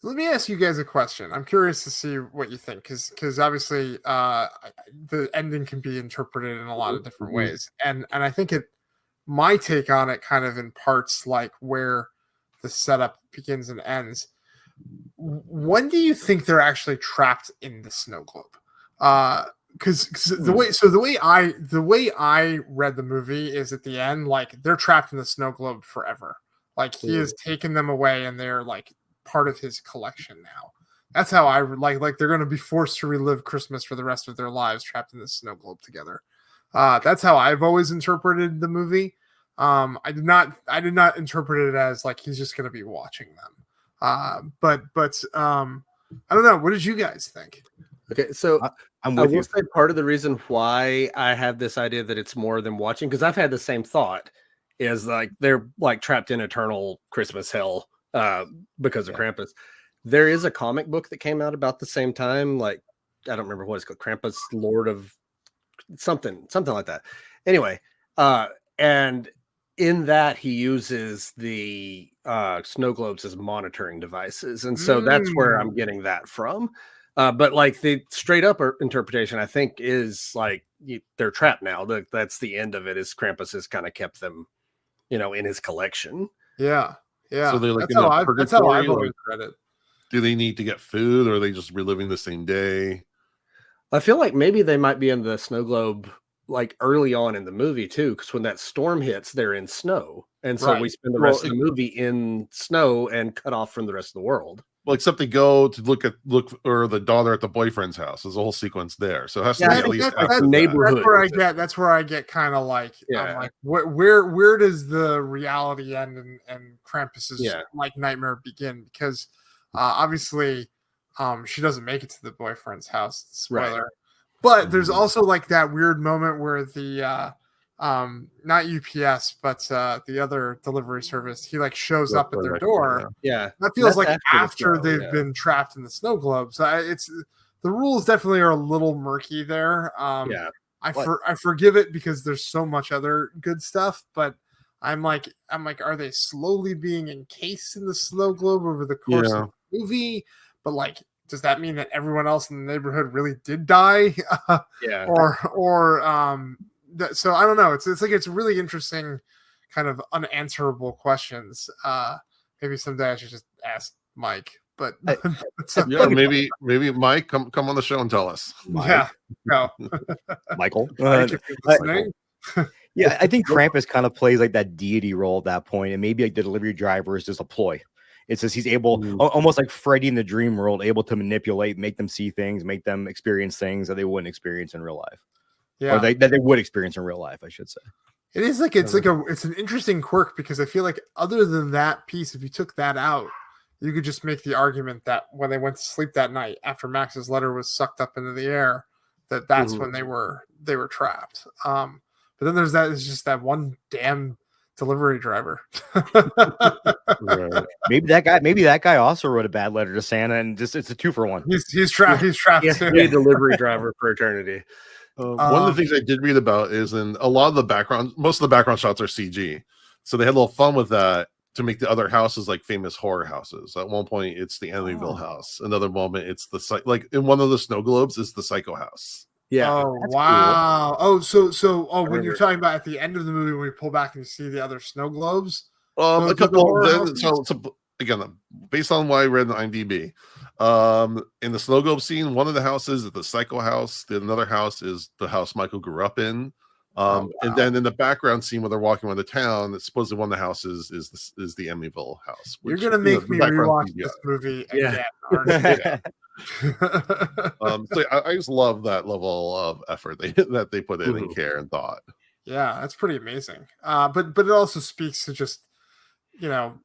Let me ask you guys a question. I'm curious to see what you think because obviously the ending can be interpreted in a lot of different ways, and I think my take on it kind of imparts like where the setup begins and ends. When do you think they're actually trapped in the snow globe? Because the way I read the movie is at the end, like they're trapped in the snow globe forever. Like he has taken them away, and they're like part of his collection now. That's how I like they're going to be forced to relive Christmas for the rest of their lives, trapped in the snow globe together. That's how I've always interpreted the movie. I did not interpret it as like he's just going to be watching them. But I don't know. What did you guys think? Okay, so I'm I with will you. say part of the reason why I have this idea that it's more than watching, because I've had the same thought, is like they're like trapped in eternal Christmas hell because of Krampus. There is a comic book that came out about the same time. Like I don't remember what it's called, Krampus, Lord of something like that. Anyway, and in that he uses the snow globes as monitoring devices, and so that's where I'm getting that from. But like the straight up interpretation, I think, is like they're trapped now. That's the end of it. Is Krampus has kind of kept them, in his collection. Yeah. So they're like that's how I've always read it. Do they need to get food, or are they just reliving the same day? I feel like maybe they might be in the snow globe like early on in the movie too, because when that storm hits, they're in snow, and so we spend the rest of the movie in snow and cut off from the rest of the world. Well, except they go to look or the daughter at the boyfriend's house. There's a whole sequence there, so it has to be at least after that. Neighborhood. That's where I get kind of like, I'm like, where does the reality end and Krampus's like nightmare begin? Because obviously, she doesn't make it to the boyfriend's house. Spoiler. Right. But there's also like that weird moment where the not UPS, but the other delivery service, he like shows up at their door. Yeah. That feels like after they've been trapped in the snow globe. So it's the rules definitely are a little murky there. I forgive it because there's so much other good stuff, but I'm like, are they slowly being encased in the snow globe over the course of the movie? But like, does that mean that everyone else in the neighborhood really did die? So I don't know. It's really interesting, kind of unanswerable questions. Maybe someday I should just ask Mike. But maybe Mike come on the show and tell us. Mike. No. Michael. Mike, if you're listening. Yeah, I think Krampus kind of plays like that deity role at that point, and maybe like the delivery driver is just a ploy. It says he's able, almost like Freddy in the dream world, able to manipulate, make them see things, make them experience things that they wouldn't experience in real life. Yeah, or that they would experience in real life, I should say. It is like it's an interesting quirk, because I feel like other than that piece, if you took that out, you could just make the argument that when they went to sleep that night after Max's letter was sucked up into the air, that's when they were trapped. But then there's just that one damn delivery driver. Right. Maybe that guy also wrote a bad letter to Santa, and just it's a 2-for-1. He's trapped. He's trapped. He has to be a delivery driver for eternity. One of the things I did read about is in a lot of the background, most of the background shots are CG, so they had a little fun with that to make the other houses like famous horror houses. At one point, it's the Amityville house. Another moment, it's like in one of the snow globes is the Psycho house. Yeah. Oh wow. Cool. Oh, so when you're talking about at the end of the movie when we pull back and you see the other snow globes, The A couple. horror Then, houses? so again, based on what I read on IMDb, in the snow globe scene, one of the houses is the Psycho house. The another house is the house Michael grew up in. And then in the background scene where they're walking around the town, it's supposedly one of the houses is the Emmyville house. You're Which, gonna make me rewatch CGI. this movie Yeah. again, aren't you? So I just love that level of effort that they put in and care and thought. Yeah, that's pretty amazing. But it also speaks to just, you know,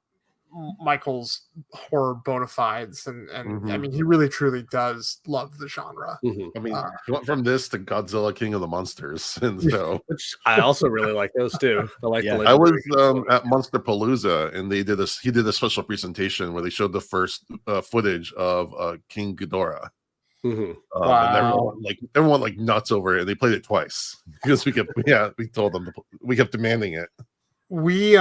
Michael's horror bona fides, and I mean, he really truly does love the genre. I mean, he went from this to Godzilla King of the Monsters, and so Which I also really like those too. I like Yeah. the I was legendary at Monster Palooza, and they did this. He did a special presentation where they showed the first footage of King Ghidorah. Mhm. And everyone like nuts over it. And they played it twice because we told them we kept demanding it. We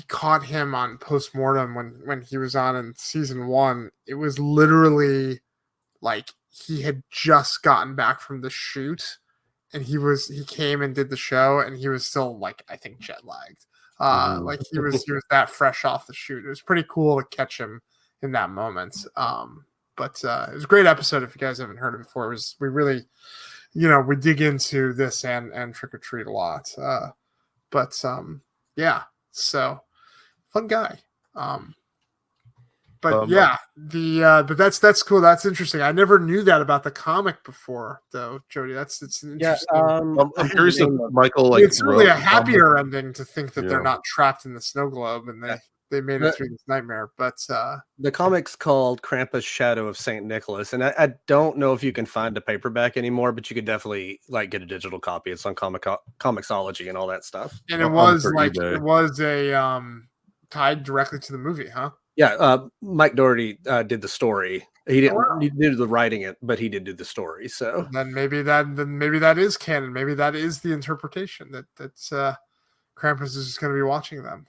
caught him on postmortem when he was on in season 1. It was literally like he had just gotten back from the shoot, and he came and did the show, and he was still like, I think, jet lagged. Like he was that fresh off the shoot. It was pretty cool to catch him in that moment. But it was a great episode. If you guys haven't heard it before, we really, we dig into this and Trick or Treat a lot. Yeah, so fun guy. But that's cool. That's interesting. I never knew that about the comic before, though, Jody. It's an interesting. I'm curious if Michael It's really a happier ending to think that they're not trapped in the snow globe and they made it through this nightmare. But the comic's called Krampus Shadow of St. Nicholas, and I don't know if you can find a paperback anymore, but you could definitely get a digital copy. It's on Comixology and all that stuff. And it was tied directly to the movie, huh? Yeah, Mike Doherty did the story. He didn't he did the writing it, but he did do the story. So then maybe that is canon. Maybe that is the interpretation that Krampus is going to be watching them.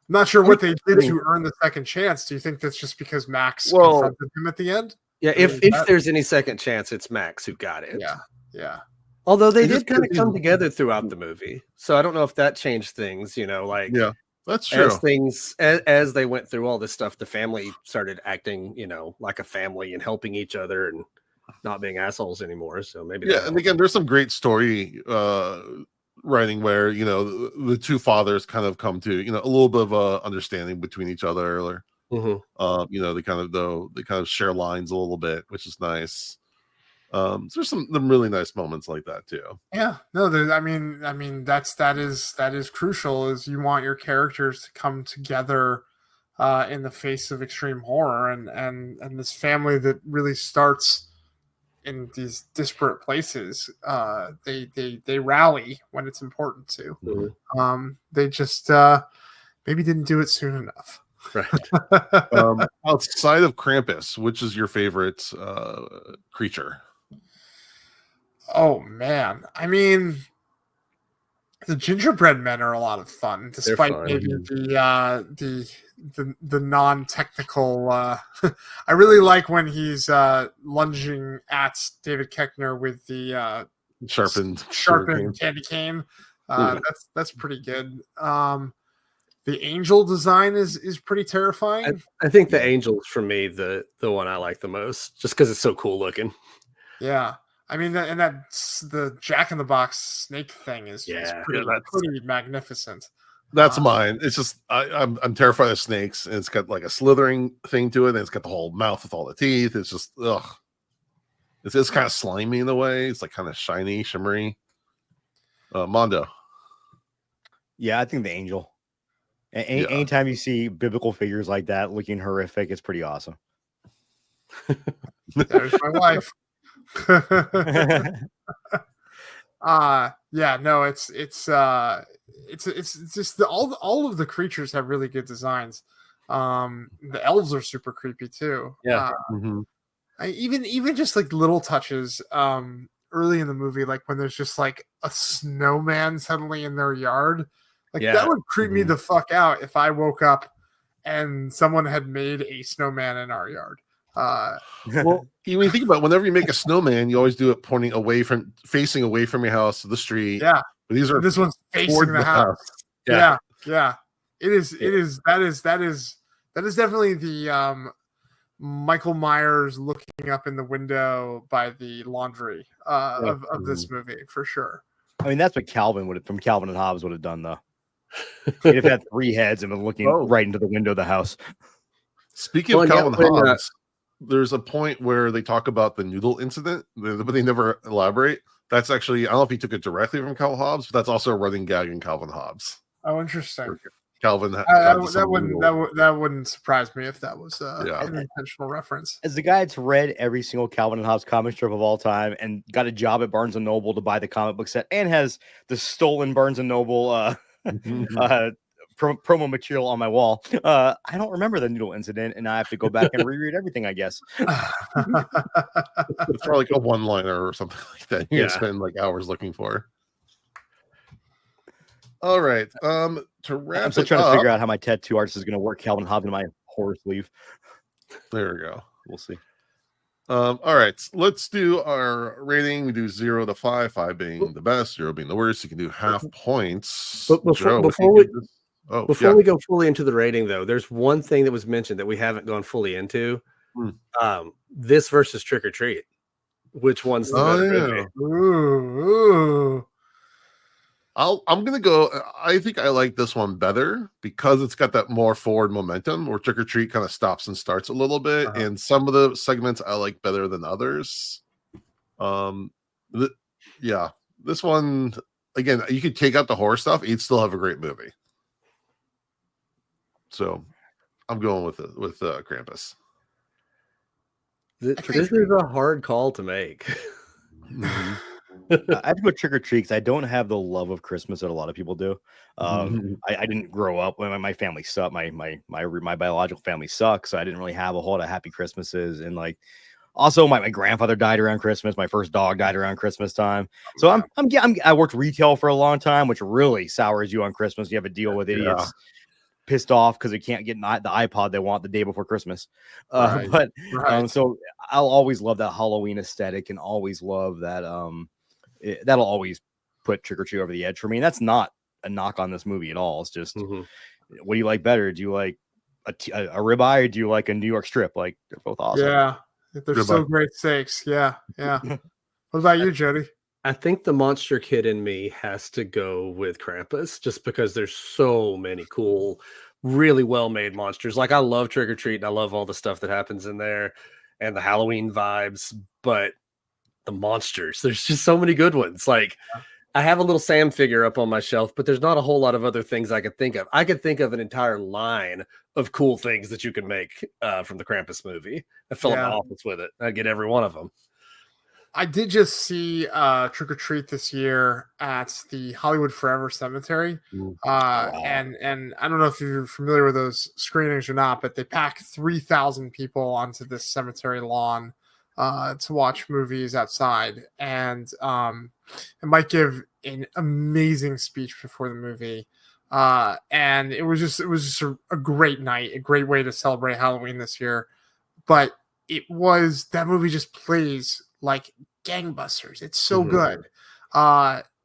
Not sure what they did to earn the second chance. Do you think that's just because Max confronted him at the end? Yeah, if there's any second chance, it's Max who got it. Yeah. Although they did kind of come together throughout the movie, so I don't know if that changed things. That's true. As they went through all this stuff, the family started acting, like a family and helping each other and not being assholes anymore. So maybe and again, there's some great story writing where the two fathers kind of come to a little bit of a understanding between each other, or they kind of share lines a little bit, which is nice. So there's some really nice moments like that too. Yeah, no, I mean that is crucial. Is you want your characters to come together in the face of extreme horror, and this family that really starts in these disparate places. They rally when it's important to. They just maybe didn't do it soon enough. Right. Outside of Krampus, which is your favorite creature? Oh man, I mean, the gingerbread men are a lot of fun, despite maybe the non-technical. I really like when he's lunging at David Koechner with the sharpened candy cane. That's pretty good. The angel design is pretty terrifying. I think the angel's for me the one I like the most, just because it's so cool looking. Yeah. I mean, that's the Jack in the Box snake thing is pretty magnificent. That's mine. It's just I'm terrified of snakes, and it's got like a slithering thing to it, and it's got the whole mouth with all the teeth. It's just It's kind of slimy in a way. It's like kind of shiny, shimmery. Mondo. Yeah, I think the angel. Anytime you see biblical figures like that looking horrific, it's pretty awesome. There's my wife. It's just all of the creatures have really good designs. The elves are super creepy too. Even just like little touches early in the movie, like when there's just like a snowman suddenly in their yard, that would creep me the fuck out if I woke up and someone had made a snowman in our yard. Well, you think about it, whenever you make a snowman, you always do it facing away from your house to the street. Yeah, but this one's facing the house. Yeah. It is. It is. That is definitely the Michael Myers looking up in the window by the laundry of this movie for sure. I mean, that's what Calvin from Calvin and Hobbes would have done, though. He'd have had 3 heads and been looking right into the window of the house. Speaking of Calvin Hobbes, there's a point where they talk about the noodle incident, but they never elaborate. That's actually, I don't know if he took it directly from Calvin Hobbes, but that's also a running gag in Calvin Hobbes. Oh, interesting. Calvin, that wouldn't surprise me if that was an intentional reference. As the guy that's read every single Calvin and Hobbes comic strip of all time and got a job at Barnes and Noble to buy the comic book set and has the stolen Barnes and Noble promo material on my wall, I don't remember the noodle incident, and I have to go back and reread everything, I guess. It's probably like a one-liner or something like that. You spend like hours looking for. All right. To wrap I'm still trying to figure out how my tattoo artist is going to work Calvin Hobbes in my horror sleeve. There we go. We'll see. All right. Let's do our rating. We do 0 to 5, 5 being the best, 0 being the worst. You can do half points. But before we go fully into the rating, though, there's one thing that was mentioned that we haven't gone fully into. This versus Trick or Treat. Which one's the better movie? Ooh. I'm gonna go. I think I like this one better because it's got that more forward momentum where Trick or Treat kind of stops and starts a little bit, and some of the segments I like better than others. This one again, you could take out the horror stuff, you'd still have a great movie. So I'm going with Krampus. This is a hard call to make. I have to go Trick or Treat because I don't have the love of Christmas that a lot of people do. I didn't grow up when my family sucked. My biological family sucks, so I didn't really have a whole lot of happy Christmases. And like, also my grandfather died around Christmas. My first dog died around Christmas time. So I worked retail for a long time, which really sours you on Christmas. You have to deal with idiots pissed off because they can't get the iPod they want the day before Christmas. So I'll always love that Halloween aesthetic and always love that. That'll always put Trick or Treat over the edge for me. And that's not a knock on this movie at all. It's just, what do you like better? Do you like a ribeye or do you like a New York strip? Like, they're both awesome. Yeah, they're so great steaks. Yeah. What about you, Jody? I think the monster kid in me has to go with Krampus just because there's so many cool, really well-made monsters. Like, I love Trick or Treat and I love all the stuff that happens in there and the Halloween vibes, but the monsters, there's just so many good ones. Like, I have a little Sam figure up on my shelf, but there's not a whole lot of other things I could think of. I could think of an entire line of cool things that you can make from the Krampus movie. I fill up my office with it. I'd get every one of them. I did just see Trick or Treat this year at the Hollywood Forever Cemetery. And I don't know if you're familiar with those screenings or not, but they pack 3,000 people onto this cemetery lawn to watch movies outside. And Mike give an amazing speech before the movie. And it was just a great night, a great way to celebrate Halloween this year. But that movie just plays like gangbusters. It's so good.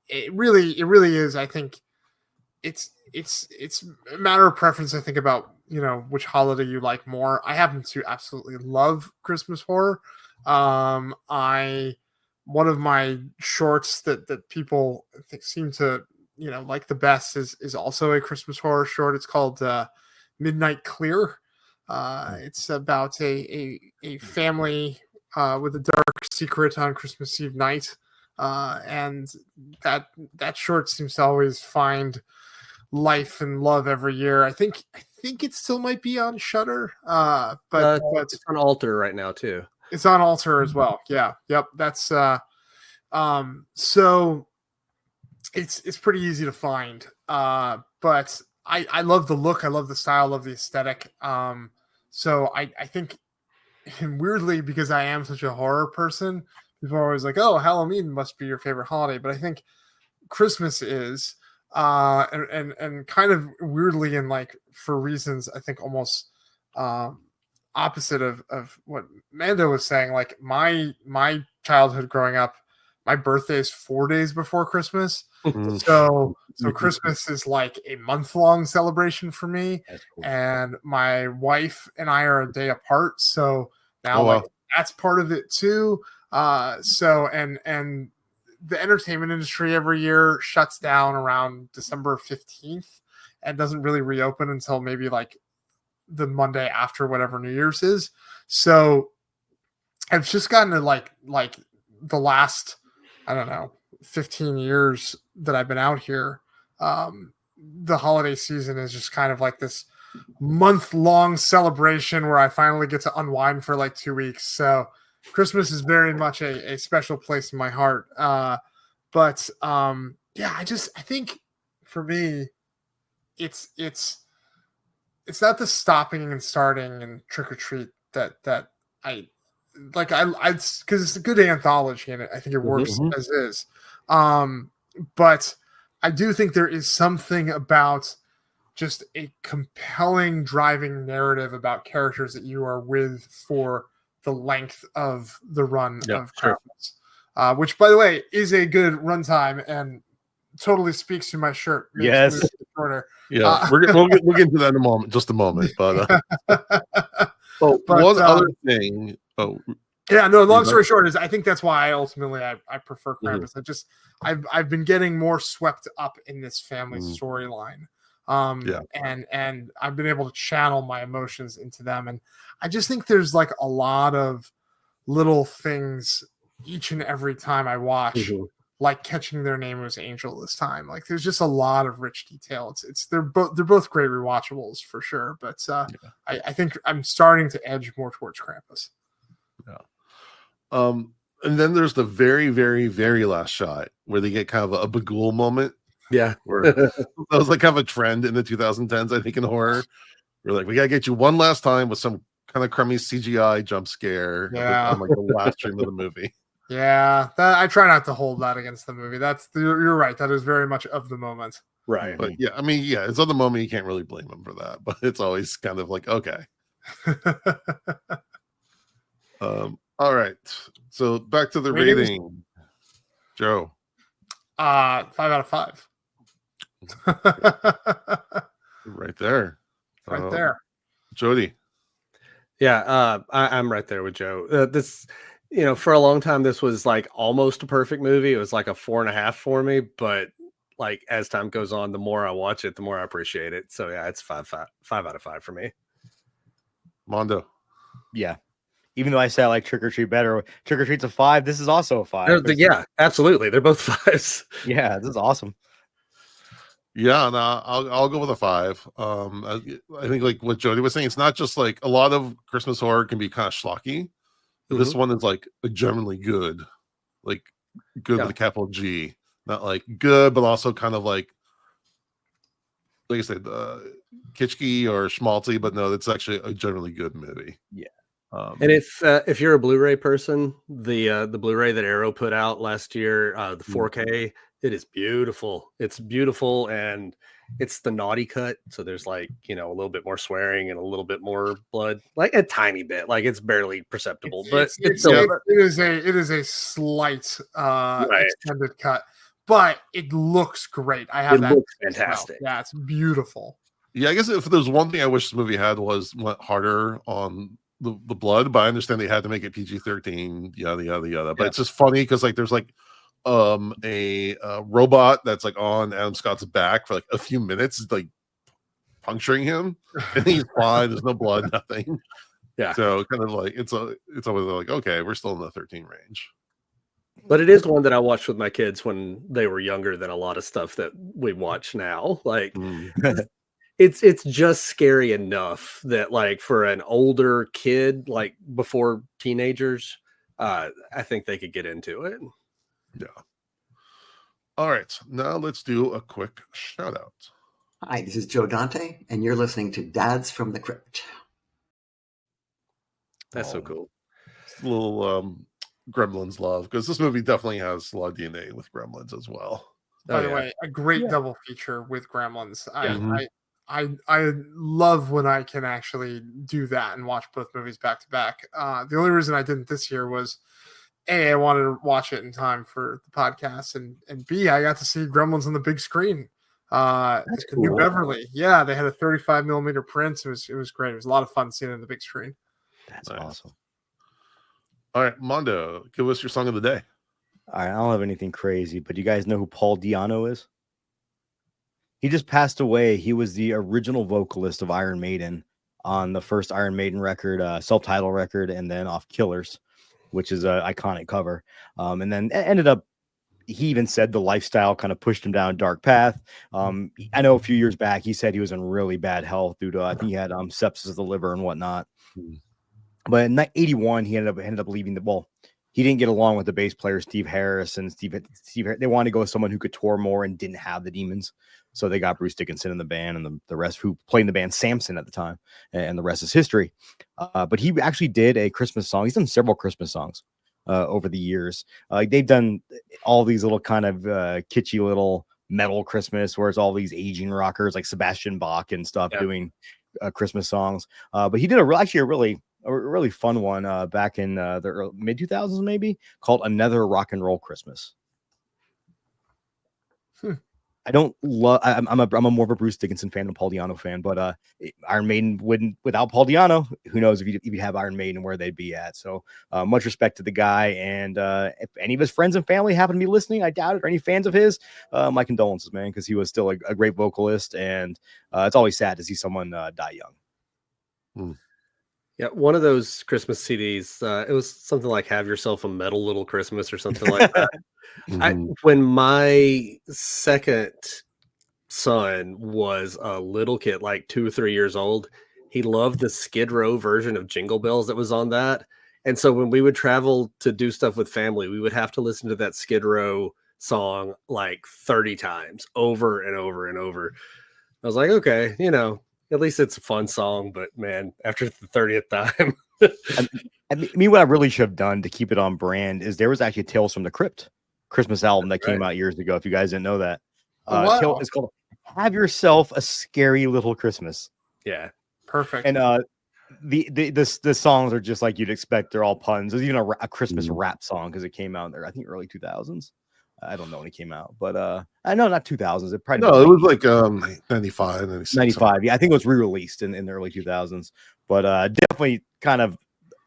It really is. I think it's a matter of preference. I think about, which holiday you like more. I happen to absolutely love Christmas horror. One of my shorts that people I think seem to like the best is also a Christmas horror short. It's called Midnight Clear. It's about a family with a dark secret on Christmas Eve night, and that short seems to always find life and love every year. I think it still might be on Shudder, but it's on Alter right now too. It's on Alter as well. Yeah, yep. That's so it's pretty easy to find. But I love the look, I love the style, I love the aesthetic. So I think, and weirdly, because I am such a horror person, people are always like, "Oh, Halloween must be your favorite holiday," but I think Christmas is, and kind of weirdly, and like for reasons I think almost opposite of what Mando was saying. Like my childhood growing up, my birthday is 4 days before Christmas. So Christmas is like a month-long celebration for me, That's cool. and my wife and I are a day apart. So now Oh, wow. like that's part of it too. So and the entertainment industry every year shuts down around December 15th and doesn't really reopen until maybe like the Monday after whatever New Year's is. So I've just gotten to like the last, I don't know, 15 years that I've been out here. The holiday season is just kind of like this month-long celebration where I finally get to unwind for like 2 weeks. So Christmas is very much a special place in my heart. But yeah, I think for me, it's not the stopping and starting and trick or treat that I like. I because it's a good anthology and I think it works as is. But I do think there is something about just a compelling driving narrative about characters that you are with for the length of the run of Krampus, which, by the way, is a good runtime and totally speaks to my shirt. Yes. Shorter. Yeah, we'll get into that in a moment, just a moment. But one other thing. Oh, yeah, no. Long story short is I think that's why I ultimately I prefer Krampus. I've been getting more swept up in this family storyline. And I've been able to channel my emotions into them, and I just think there's like a lot of little things each and every time I watch, like Catching Their Name Was Angel this time. Like there's just a lot of rich detail. They're both great rewatchables for sure, but I think I'm starting to edge more towards Krampus. Yeah. And then there's the very, very, very last shot where they get kind of a Bagul moment. Yeah. Where that was like kind of a trend in the 2010s, I think, in horror. We're like, we gotta get you one last time with some kind of crummy CGI jump scare on like the last stream of the movie. Yeah, I try not to hold that against the movie. You're right. That is very much of the moment. Right. But yeah, I mean, yeah, it's of the moment. You can't really blame them for that. But it's always kind of like, okay. All right. So back to the rating. Joe. 5 out of 5. Right there. Right there. Jody. Yeah, I'm right there with Joe. This, for a long time, this was like almost a perfect movie. It was like a 4.5 for me, but like as time goes on, the more I watch it, the more I appreciate it. So yeah, it's 5 out of 5 for me. Mondo. Yeah. Even though I say I like Trick or Treat better, Trick or Treat's a 5. This is also a 5. Yeah, absolutely. They're both 5s. Yeah, this is awesome. Yeah, no, I'll go with a 5. I think like what Jody was saying, it's not just like a lot of Christmas horror can be kind of schlocky. This one is like genuinely good, like good with a capital G, not like good, but also kind of like I said, kitschy or schmaltzy. But no, it's actually a generally good movie. Yeah. And if you're a Blu-ray person, the Blu-ray that Arrow put out last year, the 4K, it is beautiful. It's beautiful, and it's the naughty cut. So there's like a little bit more swearing and a little bit more blood, like a tiny bit. Like it's barely perceptible, but it is a slight extended cut, but it looks great. It looks fantastic. Yeah, it's beautiful. Yeah, I guess if there's one thing I wish this movie had went harder on the blood, but I understand they had to make it PG-13, yada yada yada. But it's just funny because like there's like a robot that's like on Adam Scott's back for like a few minutes, like puncturing him, and he's fine. There's no blood, nothing. Yeah. So kind of like it's always like, okay, we're still in the 13 range. But it is one that I watched with my kids when they were younger than a lot of stuff that we watch now. Like it's just scary enough that like for an older kid, like before teenagers, I think they could get into it. Yeah. All right. Now let's do a quick shout out. Hi, this is Joe Dante, and you're listening to Dads from the Crypt. That's so cool. It's a little Gremlins love, because this movie definitely has a lot of DNA with Gremlins as well. By the way, a great double feature with Gremlins. I love when I can actually do that and watch both movies back to back. The only reason I didn't this year was A, I wanted to watch it in time for the podcast, and B, I got to see Gremlins on the big screen. That's The New cool. Beverly. Yeah, they had a 35 millimeter print. It was great. It was a lot of fun seeing it on the big screen. That's Nice. awesome. All right, Mondo, give us your song of the day. All right, I don't have anything crazy, but you guys know who Paul Di'Anno is? He just passed away. He was the original vocalist of Iron Maiden on the first Iron Maiden record, self-titled record, and then off Killers, which is an iconic cover. And then ended up, he even said the lifestyle kind of pushed him down a dark path. I know a few years back, he said he was in really bad health due to, I think he had sepsis of the liver and whatnot. But in 81, he ended up leaving he didn't get along with the bass player, Steve Harris, and Steve, they wanted to go with someone who could tour more and didn't have the demons. So they got Bruce Dickinson in the band, and the rest, who played in the band, Samson at the time, and the rest is history. But he actually did a Christmas song. He's done several Christmas songs over the years. They've done all these little kind of kitschy little metal Christmas, where it's all these aging rockers like Sebastian Bach and stuff doing Christmas songs. But he did a really fun one back in the mid 2000s, maybe, called Another Rock and Roll Christmas. I don't love. I'm a more of a Bruce Dickinson fan than Paul Di'Anno fan, but Iron Maiden wouldn't without Paul Di'Anno. Who knows if you have Iron Maiden, where they'd be at. So much respect to the guy, and if any of his friends and family happen to be listening, I doubt it, or any fans of his, my condolences, man, because he was still a great vocalist, and it's always sad to see someone die young. Yeah, one of those Christmas CDs, it was something like "Have Yourself a Metal Little Christmas" or something like that. When my second son was a little kid, like 2 or 3 years old, he loved the Skid Row version of Jingle Bells that was on that. And so when we would travel to do stuff with family, we would have to listen to that Skid Row song like 30 times over and over and over. I was like, okay, at least it's a fun song, but man, after the 30th time. I mean, what I really should have done to keep it on brand is there was actually Tales from the Crypt Christmas album that came out years ago. If you guys didn't know that, it's called "Have Yourself a Scary Little Christmas." Yeah, perfect. And the songs are just like you'd expect. They're all puns. There's even a Christmas rap song because it came out there, I think, early 2000s. I don't know when it came out, but I know not 2000s. It probably it was like 95, 96, 95. Yeah, I think it was re-released in the early 2000s. But definitely kind of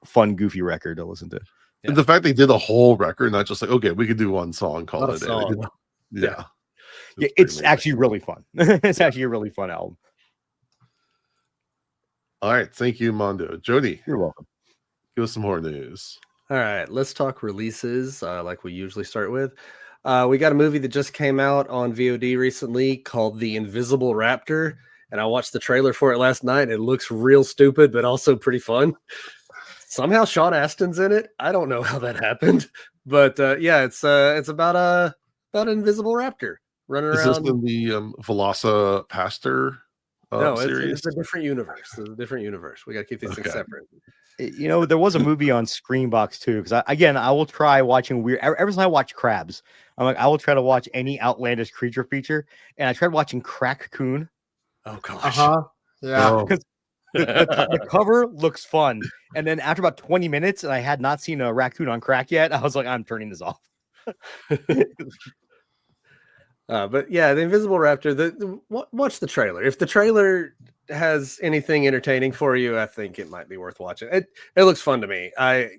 fun, goofy record to listen to. And the fact they did a whole record, not just like, okay, we could do one song, call it a day. Yeah, it's actually really fun. It's actually a really fun album. All right, thank you, Mondo. Jody, you're welcome. Give us some more news. All right, let's talk releases like we usually start with. We got a movie that just came out on VOD recently called The Invisible Raptor, and I watched the trailer for it last night. It looks real stupid, but also pretty fun. Somehow Sean Astin's in it. I don't know how that happened, but it's about an invisible raptor running around. Is this in the Velosa Pastor series? It's a different universe. It's a different universe. We got to keep these things separate. There was a movie on Screenbox too, because I will try watching weird. Every time I watch crabs, I'm like, I will try to watch any outlandish creature feature, and I tried watching Crack-Coon. Oh gosh, yeah. Because the cover looks fun, and then after about 20 minutes, and I had not seen a raccoon on crack yet, I was like, I'm turning this off. But yeah, the Invisible Raptor. Watch the trailer. If the trailer has anything entertaining for you, I think it might be worth watching. It looks fun to me. I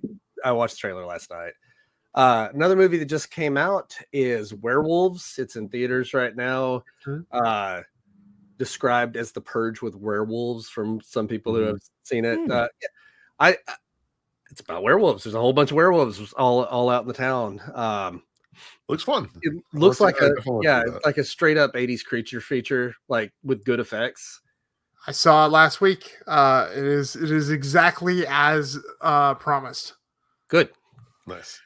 watched the trailer last night. Another movie that just came out is Werewolves. It's in theaters right now. Described as The Purge with werewolves from some people who have seen it. It's about werewolves. There's a whole bunch of werewolves all out in the town. Looks fun. It looks like like a straight up 80s creature feature, like with good effects. I saw it last week. It is exactly as promised. Good. Nice.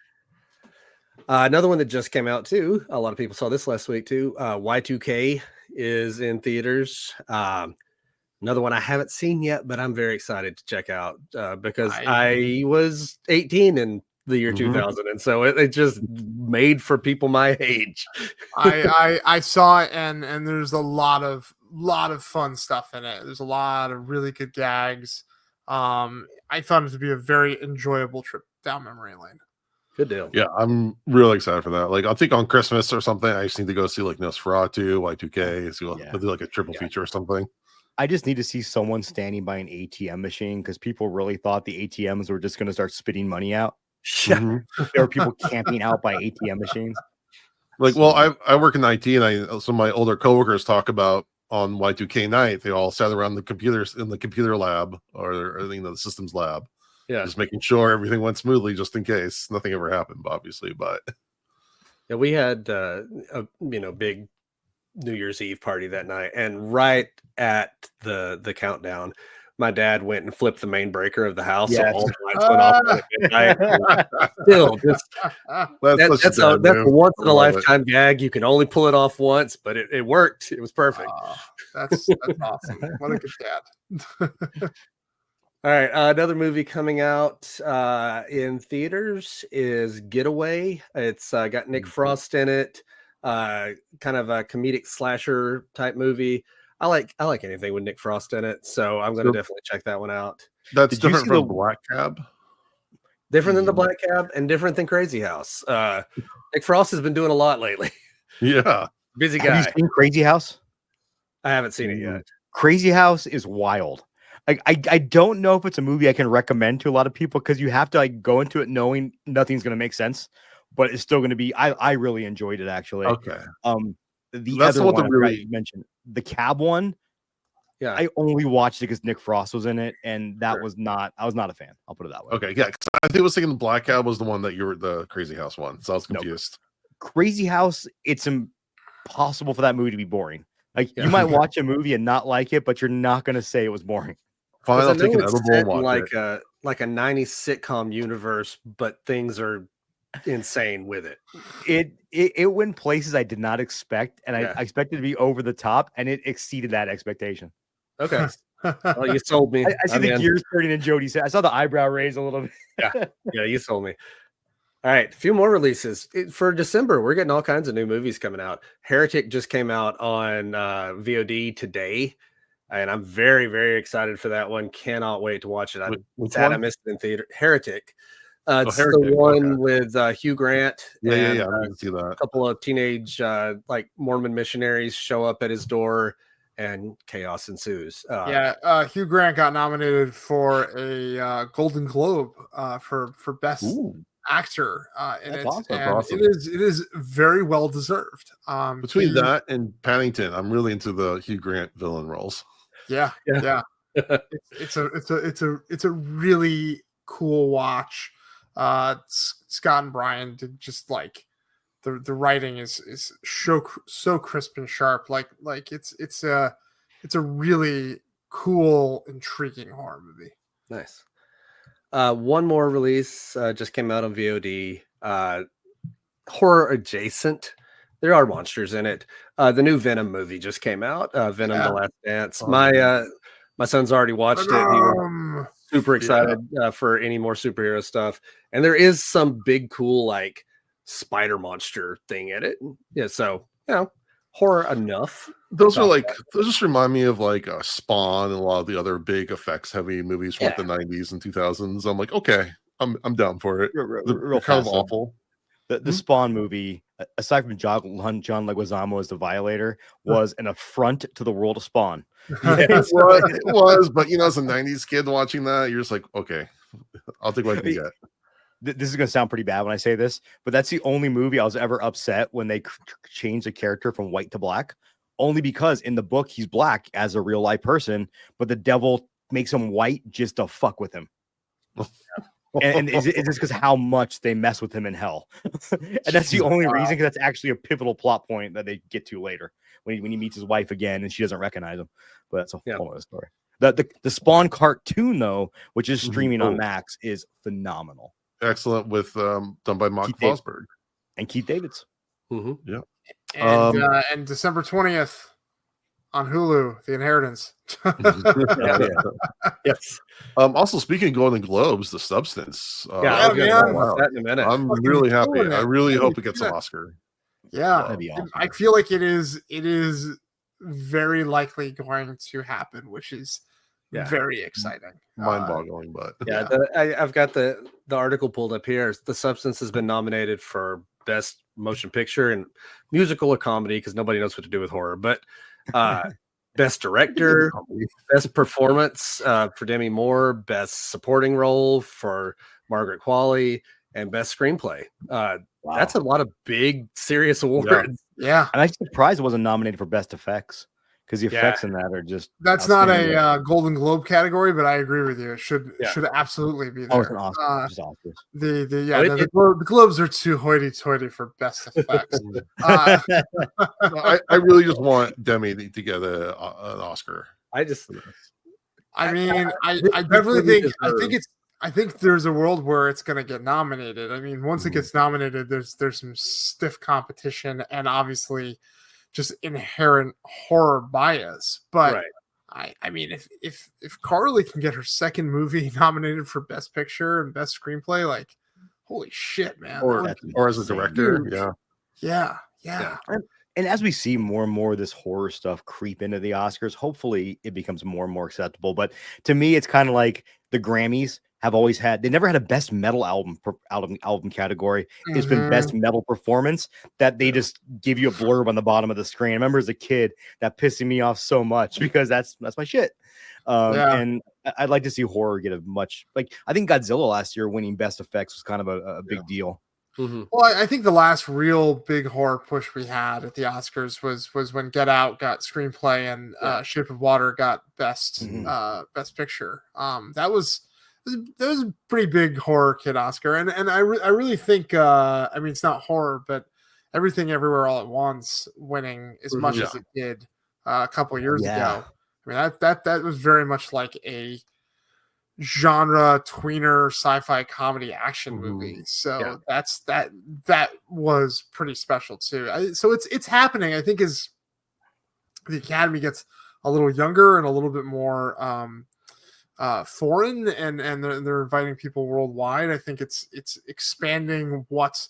Another one that just came out too. A lot of people saw this last week too. Y2K is in theaters. Another one I haven't seen yet, but I'm very excited to check out because I was 18 in the year 2000, and so it just made for people my age. I saw it, and there's a lot of fun stuff in it. There's a lot of really good gags. I found it to be a very enjoyable trip down memory lane. Good deal. Yeah, I'm really excited for that. Like, I think on Christmas or something, I just need to go see like Nosferatu, Y2K, see Yeah. do like a triple feature or something. I just need to see someone standing by an ATM machine because people really thought the ATMs were just going to start spitting money out. Yeah. Mhm. There were people camping out by ATM machines. Like, So- well, I work in IT, and some of my older coworkers talk about on Y2K night, they all sat around the computers in the computer lab or the systems lab, Yeah. just making sure everything went smoothly, just in case nothing ever happened, obviously. But Yeah, we had a big New Year's Eve party that night, and right at the countdown, my dad went and flipped the main breaker of the house, so Yes. all the lights went off at midnight. Still, just that's such a dad that's a move. once in a I love it. lifetime gag. You can only pull it off once, but it worked. It was perfect. That's awesome. What a good dad. All right, another movie coming out in theaters is Getaway. It's got Nick Frost in it. Kind of a comedic slasher type movie. I like anything with Nick Frost in it, so I'm going to So- definitely check that one out. That's Did you different see from the- Black Cab. Different than the Black Cab and different than Crazy House. Nick Frost has been doing a lot lately. Yeah, Busy Have guy. you seen Crazy House? I haven't seen it yet. Crazy House is wild. I don't know if it's a movie I can recommend to a lot of people because you have to like go into it knowing nothing's going to make sense, but it's still going to be. I really enjoyed it actually. okay. The That's other what one the I forgot really- you mentioned, the Cab one. Yeah. I only watched it because Nick Frost was in it, and that Sure. was not. I was not a fan. I'll put it that way. Okay, yeah. 'Cause I think I was thinking the Black Cab was the one that you were the Crazy House one, so I was No. confused. Crazy House. It's impossible for that movie to be boring. Like Yeah. you might watch a movie and not like it, but you're not going to say it was boring. Fine, 'Cause I I'll take know an it's edible set and in watch it. like a 90s sitcom universe, but things are insane with it. It went places I did not expect, and Yeah. I expected to be over the top, and it exceeded that expectation. Okay. Well, you sold me. I see I'm the in. gears turning in Jody's head. I saw the eyebrow raise a little bit. Yeah, you sold me. All right, a few more releases for December. We're getting all kinds of new movies coming out. Heretic just came out on VOD today, and I'm very, very excited for that one. Cannot wait to watch it. I'm Which sad I one? missed it in theater. Heretic. It's Heretic, the one okay. with Hugh Grant. Yeah, and, yeah. I didn't see a that. couple of teenage like Mormon missionaries show up at his door, and chaos ensues. Hugh Grant got nominated for a Golden Globe for best Ooh, actor in That's it, awesome. and That's awesome. it is very well deserved. between he- that and Paddington, I'm really into the Hugh Grant villain roles. yeah, Yeah. it's a really cool watch. Scott and Brian did just like the writing is so crisp and sharp. Like it's a really cool, intriguing horror movie. Nice. One more release just came out on VOD. Horror adjacent. There are monsters in it. The new Venom movie just came out. Venom: Yeah. The Last Dance. Oh, My son's already watched it. He was super excited for any more superhero stuff. And there is some big cool like spider monster thing in it. Yeah, so horror enough. Those are like those just remind me of like Spawn and a lot of the other big effects heavy movies from Yeah. the 90s and 2000s. I'm like, okay, I'm down for it. Real They're kind of fast, though. awful. The Spawn movie, aside from John Leguizamo as the Violator, was an affront to the world of Spawn. It was, but as a 90s kid watching that, you're just like, okay, I'll take what I can get. This is going to sound pretty bad when I say this, but that's the only movie I was ever upset when they changed the character from white to black. Only because in the book he's black as a real life person, but the devil makes him white just to fuck with him. And it's just because how much they mess with him in hell, and that's the only reason. Because that's actually a pivotal plot point that they get to later when he meets his wife again and she doesn't recognize him. But that's a whole other story. The Spawn cartoon though, which is streaming on Max, is phenomenal. Excellent with done by Mark Keith David. Fosberg And Keith Davids. Yeah. And December 20th on Hulu, The Inheritance. Yes. Also, speaking of Golden Globes, The Substance. I'll get man. into that in a minute. I'm Fucking really happy. killing I it. really Holy hope it gets an shit. Oscar. Yeah, That'd be awesome. I feel like it is very likely going to happen, which is Yeah. very exciting. Mind-boggling, but I've got the the article pulled up here. The Substance has been nominated for Best Motion Picture and Musical or Comedy because nobody knows what to do with horror. But Best Director, Best Performance for Demi Moore, Best Supporting Role for Margaret Qualley, and Best Screenplay. That's a lot of big, serious awards. Yeah. I'm actually surprised it wasn't nominated for Best Effects because the effects in that are just. That's not a Golden Globe category, but I agree with you. It should absolutely be there. Oh, it's an Oscar. Just Oscars. The Globes are too hoity-toity for Best Effects. I really just want Demi to get an Oscar. I mean, I definitely think I think there's a world where it's going to get nominated. I mean, once it gets nominated, there's some stiff competition and obviously just inherent horror bias. But I mean, if Carly can get her second movie nominated for Best Picture and Best Screenplay, like, holy shit, man! Or as a director, yeah. And as we see more and more of this horror stuff creep into the Oscars, hopefully it becomes more and more acceptable. But to me, it's kind of like the Grammys have always had. They never had a best metal album category. It's been best metal performance that they just give you a blurb on the bottom of the screen. I remember as a kid that pissing me off so much because that's my shit. And I'd like to see horror get a much, like, I think Godzilla last year winning best effects was kind of a big deal. Well, I think the last real big horror push we had at the Oscars was when Get Out got screenplay and Shape of Water got best picture. That was a pretty big horror kid Oscar, and I really think I mean, it's not horror, but Everything Everywhere All at Once winning as much as it did a couple of years ago. I mean, that was very much like a genre tweener sci-fi comedy action movie, so that was pretty special too. So it's happening. I think as the Academy gets a little younger and a little bit more foreign, and they're inviting people worldwide, I think it's expanding what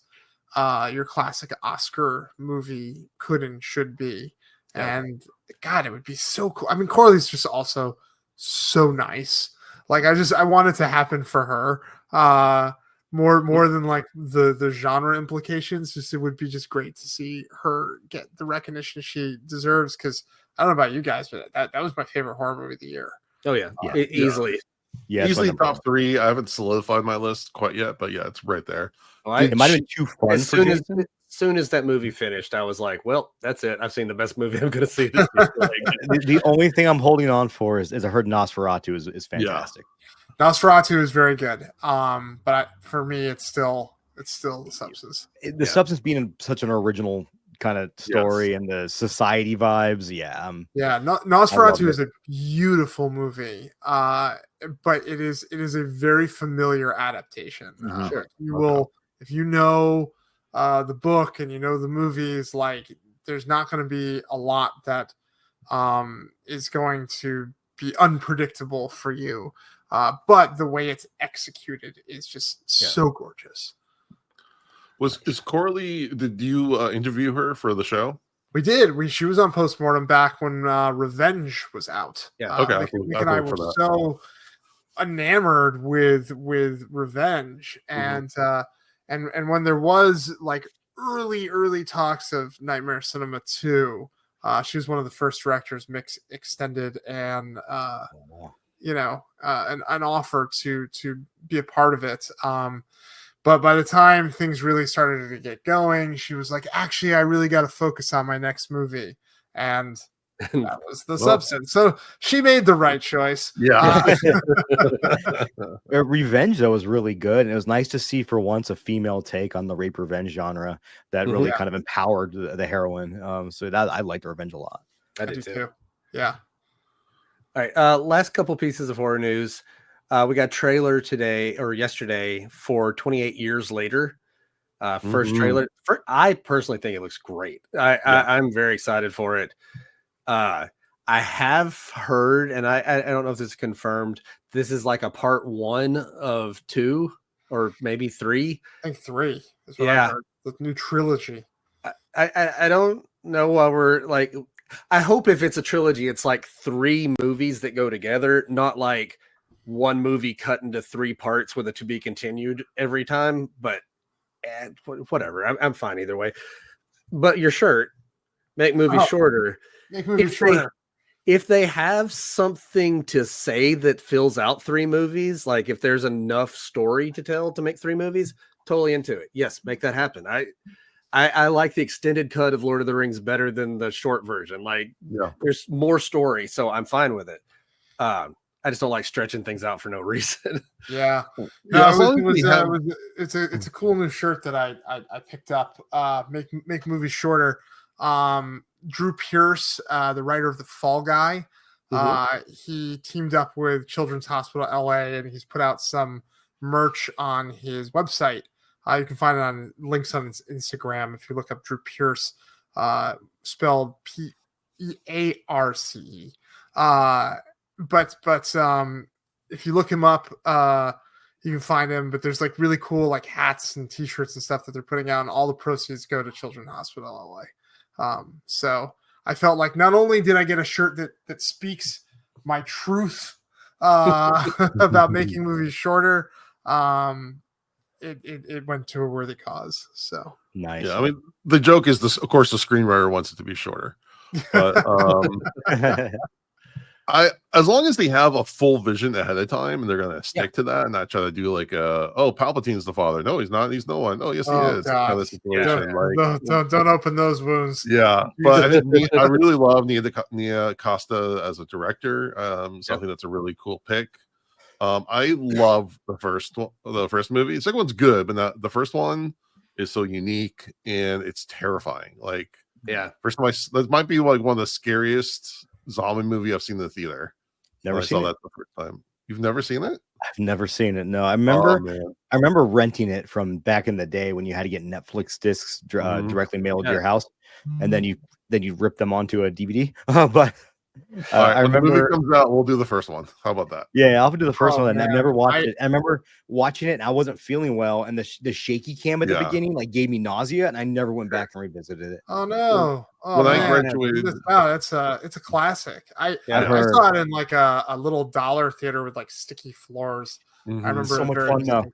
your classic Oscar movie could and should be. And God, it would be so cool. I mean, Corley's just also so nice. Like, I want it to happen for her more than like the genre implications. Just, it would be just great to see her get the recognition she deserves. Because I don't know about you guys, but that was my favorite horror movie of the year. Oh yeah, easily. Yeah, easily top 3. I haven't solidified my list quite yet, but yeah, it's right there. It might have been too fun. As soon as that movie finished, I was like, well, that's it. I've seen the best movie I'm going to see this year. The only thing I'm holding on for is I heard Nosferatu is fantastic. Yeah. Nosferatu is very good. But for me, it's still The Substance. The Substance being such an original kind of story and the society vibes. Nosferatu is a beautiful movie. But it is a very familiar adaptation. If you know the book and you know the movies, like, there's not going to be a lot that is going to be unpredictable for you, but the way it's executed is just so gorgeous. Is Corley, did you interview her for the show? We did. She was on Postmortem back when Revenge was out. Nick and I were so enamored with Revenge, and when there was like early talks of Nightmare Cinema 2, she was one of the first directors Mix extended and an offer to be a part of it. But by the time things really started to get going, she was like, actually, I really got to focus on my next movie. And that was The Substance. So she made the right choice. Revenge, though, was really good. And it was nice to see for once a female take on the rape revenge genre that really kind of empowered the heroine. So that I liked Revenge a lot. I did too. Yeah. All right. Last couple pieces of horror news. We got a trailer today or yesterday for 28 Years Later. First trailer. I personally think it looks great. I'm very excited for it. I have heard, and I don't know if this is confirmed, this is like a part 1 of 2 or maybe 3. I think 3 is what I heard. The new trilogy. I don't know why we're like, I hope if it's a trilogy, it's like 3 movies that go together, not like one movie cut into 3 parts with a to be continued every time, but whatever. I'm fine either way. But your shirt, make movies shorter. Make movies If shorter. If they have something to say that fills out 3 movies, like if there's enough story to tell to make 3 movies, totally into it. Yes, make that happen. I like the extended cut of Lord of the Rings better than the short version. Like, there's more story, so I'm fine with it. I just don't like stretching things out for no reason. Yeah, Yeah, as no, long as we have- it's a cool new shirt that I picked up. Make movies shorter. Drew Pierce, the writer of The Fall Guy, he teamed up with Children's Hospital LA, and he's put out some merch on his website. You can find it on links on his Instagram if you look up Drew Pierce, spelled Pearce. But if you look him up, you can find him. But there's like really cool like hats and T-shirts and stuff that they're putting out, and all the proceeds go to Children's Hospital LA. So I felt like not only did I get a shirt that speaks my truth about making movies shorter, it went to a worthy cause. So Nice. Yeah, I mean, the joke is this. Of course, the screenwriter wants it to be shorter, but as long as they have a full vision ahead of time and they're going to stick to that and not try to do like Palpatine's the father. No, he's not. He's no one. Oh, yes, he is. God. Kind of situation. Don't open those wounds. Yeah, but I think I really love Nia Costa as a director. Something that's a really cool pick. I love the first movie. The second one's good, but the first one is so unique and it's terrifying. Like, first time that might be like one of the scariest zombie movie I've seen in the theater. Never seen that the first time. You've never seen it? I've never seen it. No, I remember renting it from back in the day when you had to get Netflix discs directly mailed to your house, and then you rip them onto a DVD. But I remember when the movie comes out, we'll do the first one. How about that? Yeah, I'll do the first one. And I've never watched it. I remember watching it and I wasn't feeling well, and the shaky cam at the beginning like gave me nausea, and I never went back and revisited it. Oh no! When I graduated, it's a classic. I saw it in like a little dollar theater with like sticky floors. I remember so it much very fun though.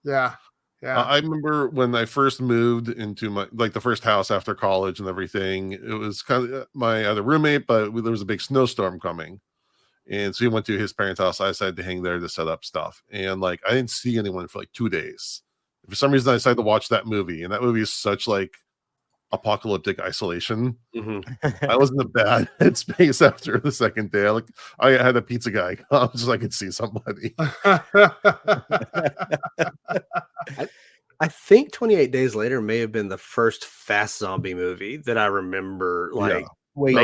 Yeah. I remember when I first moved into the first house after college and everything. It was kind of my other roommate, but there was a big snowstorm coming, and so he went to his parents' house. I decided to hang there to set up stuff, and like I didn't see anyone for like 2 days. For some reason, I decided to watch that movie, and that movie is such like apocalyptic isolation. I was in a bad headspace after the second day. I had a pizza guy come so I could see somebody. I think 28 Days Later may have been the first fast zombie movie that I remember. Like, wait,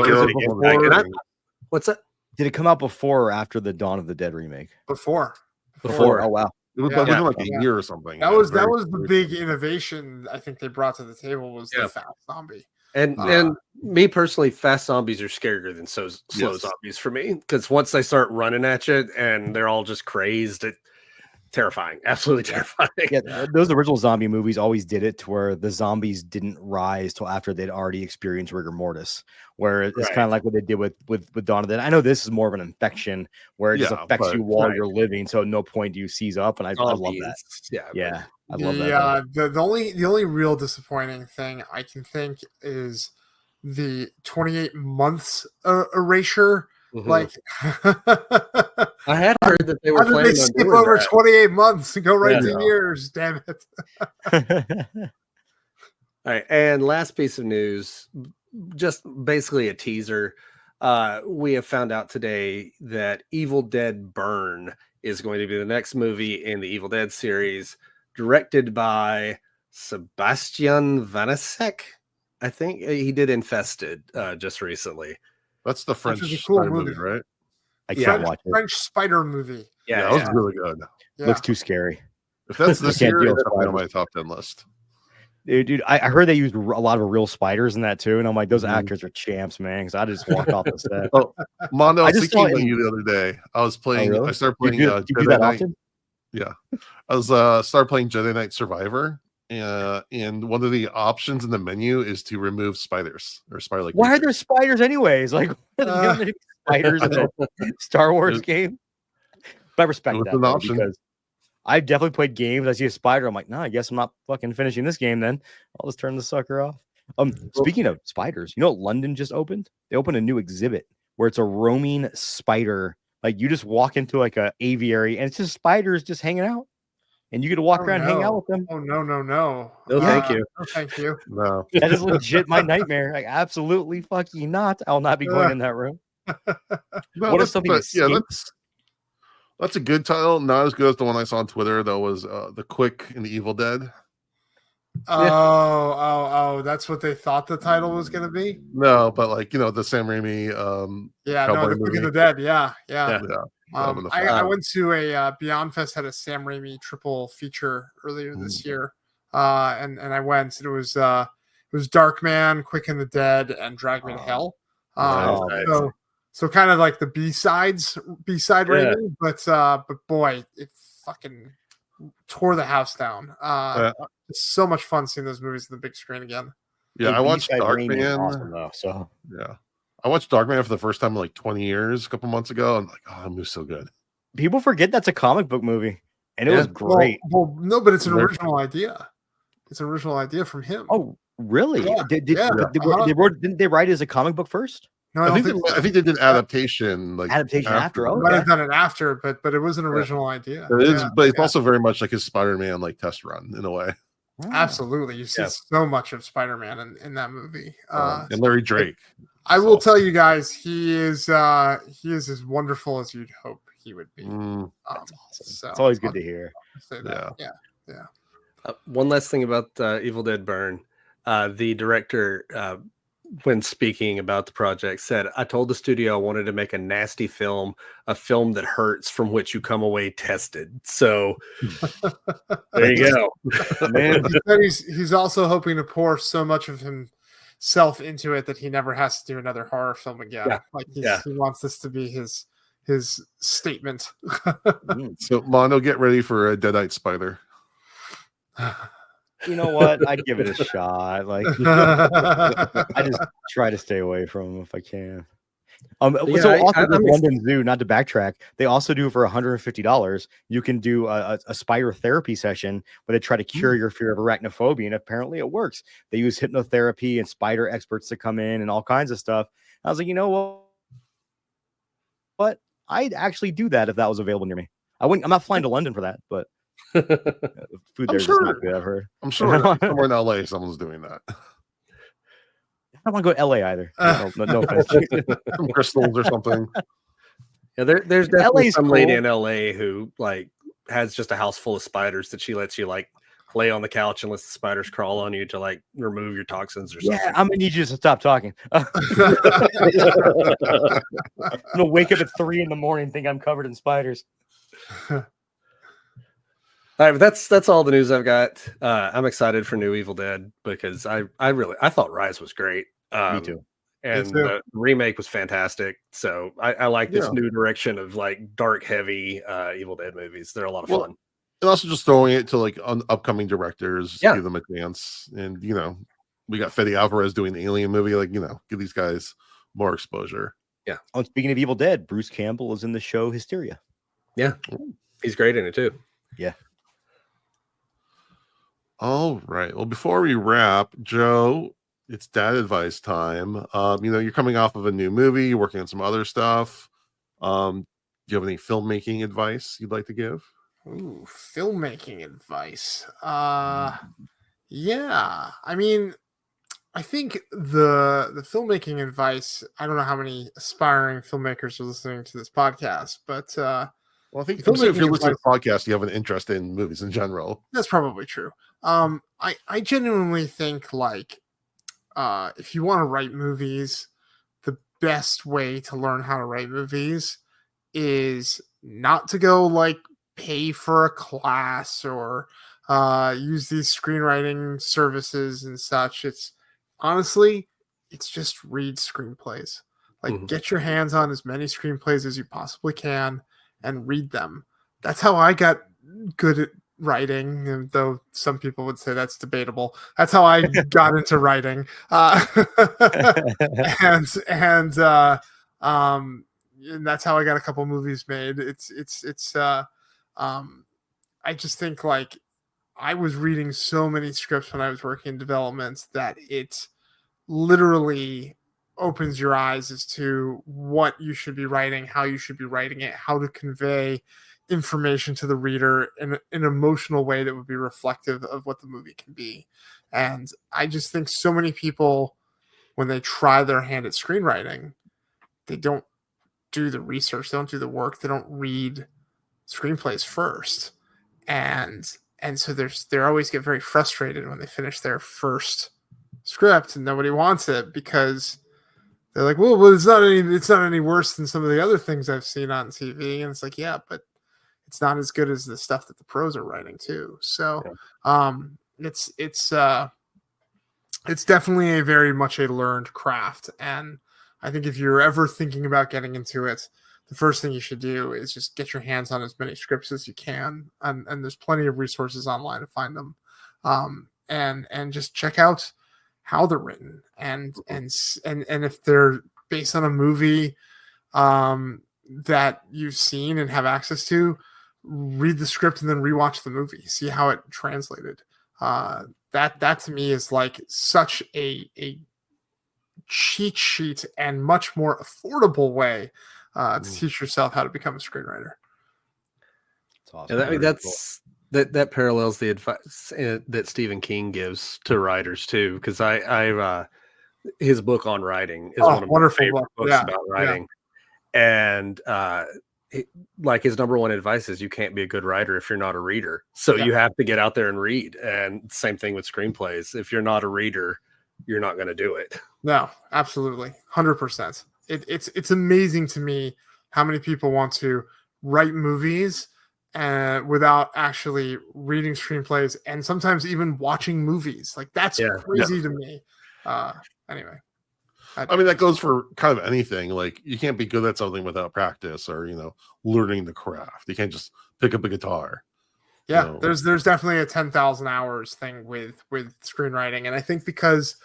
what's that? Did it come out before or after the Dawn of the Dead remake? Before. Oh wow. It was within like a year or something. That was the big innovation I think they brought to the table was the fast zombie. And me personally, fast zombies are scarier than slow zombies for me, because once they start running at you and they're all just crazed, terrifying, absolutely terrifying. Those original zombie movies always did it to where the zombies didn't rise till after they'd already experienced rigor mortis, where it's kind of like what they did with Dawn of the Dead. I know this is more of an infection where it just affects you while you're living, so at no point do you seize up, and I love that. I love that. The only real disappointing thing I can think is the 28 months erasure. Like, I had heard that they were planning on skip over 28 months and go right to years. Damn it! All right, and last piece of news, just basically a teaser. We have found out today that Evil Dead Burn is going to be the next movie in the Evil Dead series, directed by Sebastian Vanasek. I think he did Infested just recently. That's the French cool spider movie, right? I can't watch it. French spider movie. Yeah, that was really good. Yeah. Looks too scary. If that's this year, it's on my top 10 list. Dude, I heard they used a lot of real spiders in that too, and I'm like, those actors are champs, man. Because I just walked off the set. Oh, Mondo, I was thinking about you the other day. I was playing. Really? I started playing. You do that Night. often? Yeah, I was started playing Jedi Knight Survivor. And one of the options in the menu is to remove spiders or spider-like. Why are there spiders anyways? Like, spiders in a Star Wars game? But I respect It was that an though, option. because I definitely played games. I see a spider. I'm like, nah, I guess I'm not fucking finishing this game then. I'll just turn the sucker off. Speaking of spiders, you know what London just opened? They opened a new exhibit where it's a roaming spider. Like you just walk into like a aviary and it's just spiders just hanging out. And you get to walk around and hang out with them. Oh no. No, thank you. No, thank you. No. That is legit my nightmare. Like absolutely fucking not. I'll not be going in that room. No, What if something escapes? That's a good title. Not as good as the one I saw on Twitter that was The Quick and the Evil Dead. Oh, that's what they thought the title was going to be. No, but like the Sam Raimi Yeah, no, Cowboy The Quick and movie. the Dead. Yeah. Yeah. I went to a Beyond Fest, had a Sam Raimi triple feature earlier this year, and I went. It was Darkman, Quick and the Dead, and Drag Me to Hell. So kind of like the B-side Raimi, but boy, it fucking tore the house down. It's so much fun seeing those movies in the big screen again. Yeah, I watched Darkman. Awesome, though, so yeah, I watched Darkman for the first time in like 20 years, a couple months ago. I'm like, oh, that movie's so good. people forget that's a comic book movie, and it was great. Well, no, but it's an original idea. It's an original idea from him. Oh, really? Yeah, Didn't they write it as a comic book first? No, I think they did an adaptation, like after. Oh, might have done it after, but it was an original idea. It is, but it's also very much like his Spider-Man like test run in a way. Absolutely, you see so much of Spider-Man in that movie. And Larry Drake. I will tell you guys, he is as wonderful as you'd hope he would be. That's awesome. So it's always good to hear. Say that. Yeah. One last thing about Evil Dead Burn. The director, when speaking about the project, said, "I told the studio I wanted to make a nasty film, a film that hurts, from which you come away tested." So there you go. Man, he's also hoping to pour so much of himself into it that he never has to do another horror film again. Yeah. He wants this to be his statement. So Mondo, get ready for a Deadite Spider. You know what? I'd give it a shot. Like, I just try to stay away from them if I can. So also the London Zoo, not to backtrack, they also do for $150. You can do a spider therapy session where they try to cure your fear of arachnophobia, and apparently it works. They use hypnotherapy and spider experts to come in and all kinds of stuff. I was like, you know what? I'd actually do that if that was available near me. I'm not flying to London for that, but food there's just not good, I've heard. I'm sure somewhere in LA someone's doing that. I don't want to go to LA either. No offense. Some crystals or something. Yeah, there's definitely LA's some lady cool. in LA who like has just a house full of spiders that she lets you like lay on the couch and lets the spiders crawl on you to like remove your toxins or something. Yeah, I'm gonna need you to stop talking. I'm gonna wake up at 3 a.m, think I'm covered in spiders. All right, but that's all the news I've got. I'm excited for New Evil Dead because I thought Rise was great. Me too. And the remake was fantastic. So I like this new direction of like dark, heavy Evil Dead movies. They're a lot of fun. And also just throwing it to like upcoming directors, Yeah. give them a chance. And we got Fede Alvarez doing the Alien movie. Like, give these guys more exposure. Yeah. Oh, speaking of Evil Dead, Bruce Campbell is in the show Hysteria. Yeah. He's great in it too. Yeah. All right. Well, before we wrap, Joe, it's dad advice time. You're coming off of a new movie, you're working on some other stuff. Do you have any filmmaking advice you'd like to give? Ooh, filmmaking advice. Yeah. I mean, I think the filmmaking advice, I don't know how many aspiring filmmakers are listening to this podcast, but well, I think if you're listening to the podcast, you have an interest in movies in general. That's probably true. I genuinely think like if you want to write movies, the best way to learn how to write movies is not to go like pay for a class or use these screenwriting services and such. It's just read screenplays. Like get your hands on as many screenplays as you possibly can and read them. That's how I got good at writing, and though some people would say that's debatable. That's how I got into writing. and that's how I got a couple movies made. I just think like I was reading so many scripts when I was working in development that it literally opens your eyes as to what you should be writing, how you should be writing it, how to convey information to the reader in an emotional way that would be reflective of what the movie can be. And I just think so many people, when they try their hand at screenwriting, they don't do the research, they don't do the work, they don't read screenplays first. And so they always get very frustrated when they finish their first script and nobody wants it because they're like, well, it's not any worse than some of the other things I've seen on TV. And it's like, yeah, but it's not as good as the stuff that the pros are writing too. So it's definitely a very much a learned craft. And I think if you're ever thinking about getting into it, the first thing you should do is just get your hands on as many scripts as you can. And there's plenty of resources online to find them. And just check out how they're written and if they're based on a movie that you've seen and have access to, read the script and then rewatch the movie, see how it translated. That to me is like such a cheat sheet and much more affordable way to teach yourself how to become a screenwriter. That's awesome. I mean, that parallels the advice that Stephen King gives to writers too, because I his book on writing is one of my favorite books about writing, and like his number one advice is you can't be a good writer if you're not a reader. So you have to get out there and read. And same thing with screenplays. If you're not a reader, you're not going to do it. No, absolutely, 100%. It's amazing to me how many people want to write movies without actually reading screenplays and sometimes even watching movies. Like that's crazy to me. Anyway. I mean, that goes for kind of anything. Like you can't be good at something without practice or, learning the craft. You can't just pick up a guitar. Yeah, there's definitely a 10,000 hours thing with screenwriting. And I think because,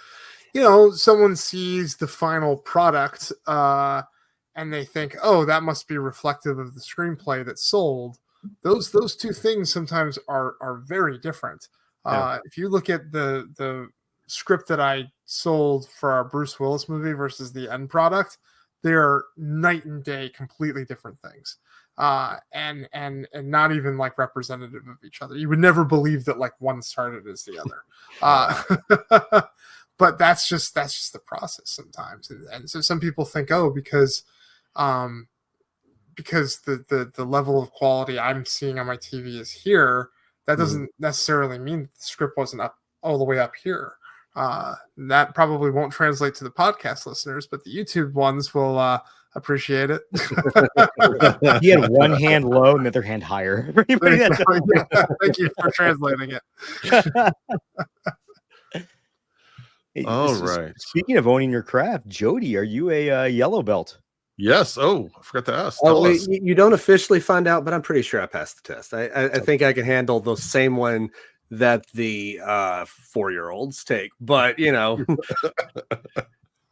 someone sees the final product and they think, oh, that must be reflective of the screenplay that sold. Those two things sometimes are very different. If you look at the script that I sold for our Bruce Willis movie versus the end product, they're night and day, completely different things. And not even like representative of each other. You would never believe that like one started as the other. But that's just the process sometimes. And so some people think, oh, because the level of quality I'm seeing on my TV is here, that doesn't necessarily mean the script wasn't up all the way up here. That probably won't translate to the podcast listeners, but the YouTube ones will appreciate it. He had one hand low and the other hand higher. Thank you for translating it. All right. Speaking of owning your craft, Jody, are you a yellow belt? Yes. Oh, I forgot to ask. You don't officially find out, but I'm pretty sure I passed the test. I think I can handle the same one that the 4-year-olds take, but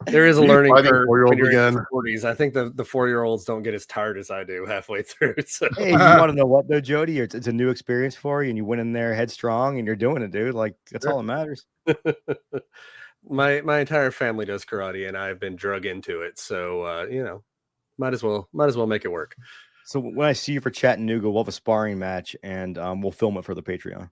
there is a learning curve. 40s. I think the 4-year-olds don't get as tired as I do halfway through. So. Hey, you want to know what though, Jody? It's a new experience for you, and you went in there headstrong, and you're doing it, dude. Like that's all that matters. My entire family does karate, and I've been drug into it. So might as well make it work. So when I see you for Chattanooga, we'll have a sparring match, and we'll film it for the Patreon.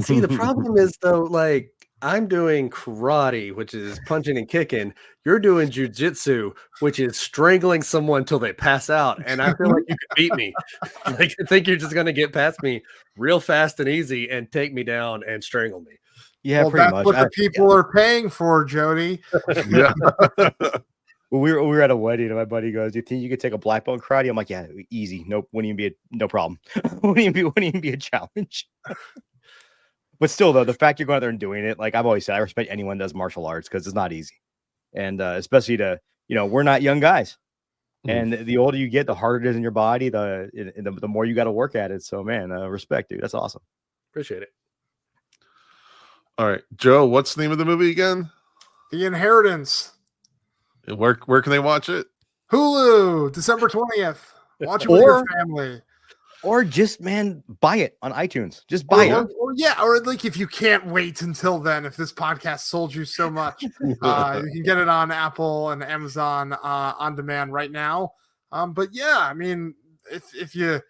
See, the problem is though, like I'm doing karate, which is punching and kicking. You're doing jujitsu, which is strangling someone till they pass out. And I feel like you could beat me. Like I think you're just gonna get past me real fast and easy and take me down and strangle me. Yeah, well, pretty that's much. what the people are paying for, Jody. Yeah. Well, we were at a wedding, and my buddy goes, "Do you think you could take a black belt in karate?" I'm like, "Yeah, easy. Nope. Wouldn't even be no problem. wouldn't even be a challenge." But still, though, the fact you're going out there and doing it, like I've always said, I respect anyone that does martial arts because it's not easy. And especially we're not young guys. And the older you get, the harder it is in your body, the more you got to work at it. So, man, respect, dude. That's awesome. Appreciate it. All right. Joe, what's the name of the movie again? The Inheritance. Where can they watch it? Hulu, December 20th. Watch it with your family. Or just, man, buy it on iTunes. Just buy it. Or like if you can't wait until then, if this podcast sold you so much, you can get it on Apple and Amazon on demand right now. But yeah, I mean, if you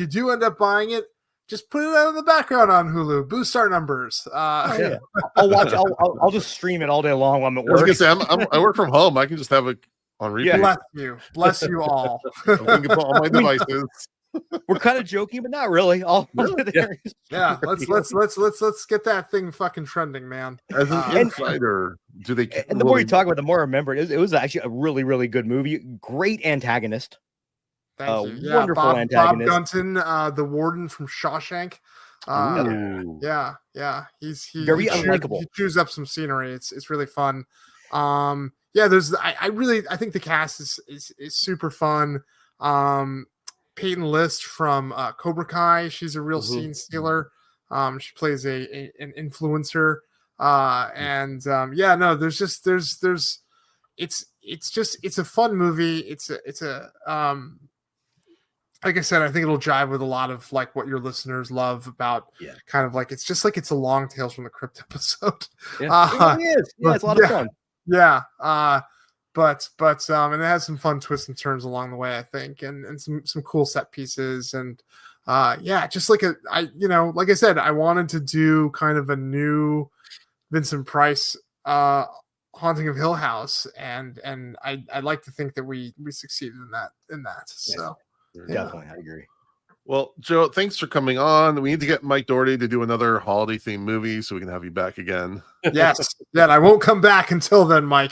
do end up buying it, just put it out in the background on Hulu. Boost our numbers. Yeah. I'll watch. I'll just stream it all day long while I'm at I was work. gonna say, I work from home. I can just have it on repeat. Bless you all. I can put all my devices. We're kind of joking, but not really. Yeah, let's get that thing fucking trending, man. As an insider, do they? And the more you talk about it, the more I remember it. It was actually a really, really good movie. Great antagonist. Thank you. Yeah, Wonderful Bob antagonist. Gunton, the warden from Shawshank. Yeah. He's very unlikable. He chews up some scenery. It's really fun. Yeah, I think the cast is super fun. Peyton List from Cobra Kai. She's a real scene stealer. She plays an influencer. It's a fun movie. It's a like I said, I think it'll jive with a lot of like what your listeners love about kind of like it's just like it's a long Tales from the Crypt episode. Yeah, it really is. Yeah, it's a lot of fun. Yeah. But and it has some fun twists and turns along the way, I think, and some cool set pieces and just like like I said, I wanted to do kind of a new Vincent Price Haunting of Hill House, and I like to think that we succeeded in that. So definitely, I agree. Well, Joe, thanks for coming on. We need to get Mike Doherty to do another holiday themed movie so we can have you back again. Yes. Yeah, I won't come back until then, Mike.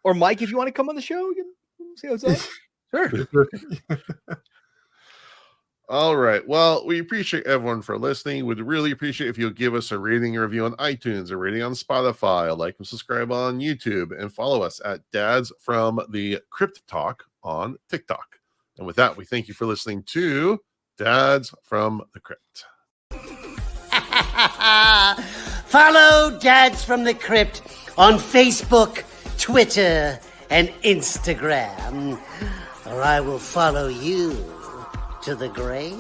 Or Mike, if you want to come on the show, you can see what's up. Sure. All right. Well, we appreciate everyone for listening. We'd really appreciate if you'll give us a rating or review on iTunes, a rating on Spotify, like and subscribe on YouTube, and follow us at Dads from the Crypt Talk on TikTok. And with that, we thank you for listening to Dads from the Crypt. Follow Dads from the Crypt on Facebook, Twitter, and Instagram, or I will follow you to the grave.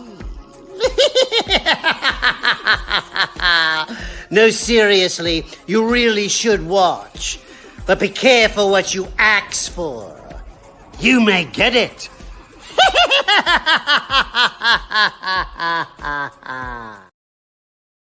No, seriously, you really should watch. But be careful what you ask for. You may get it.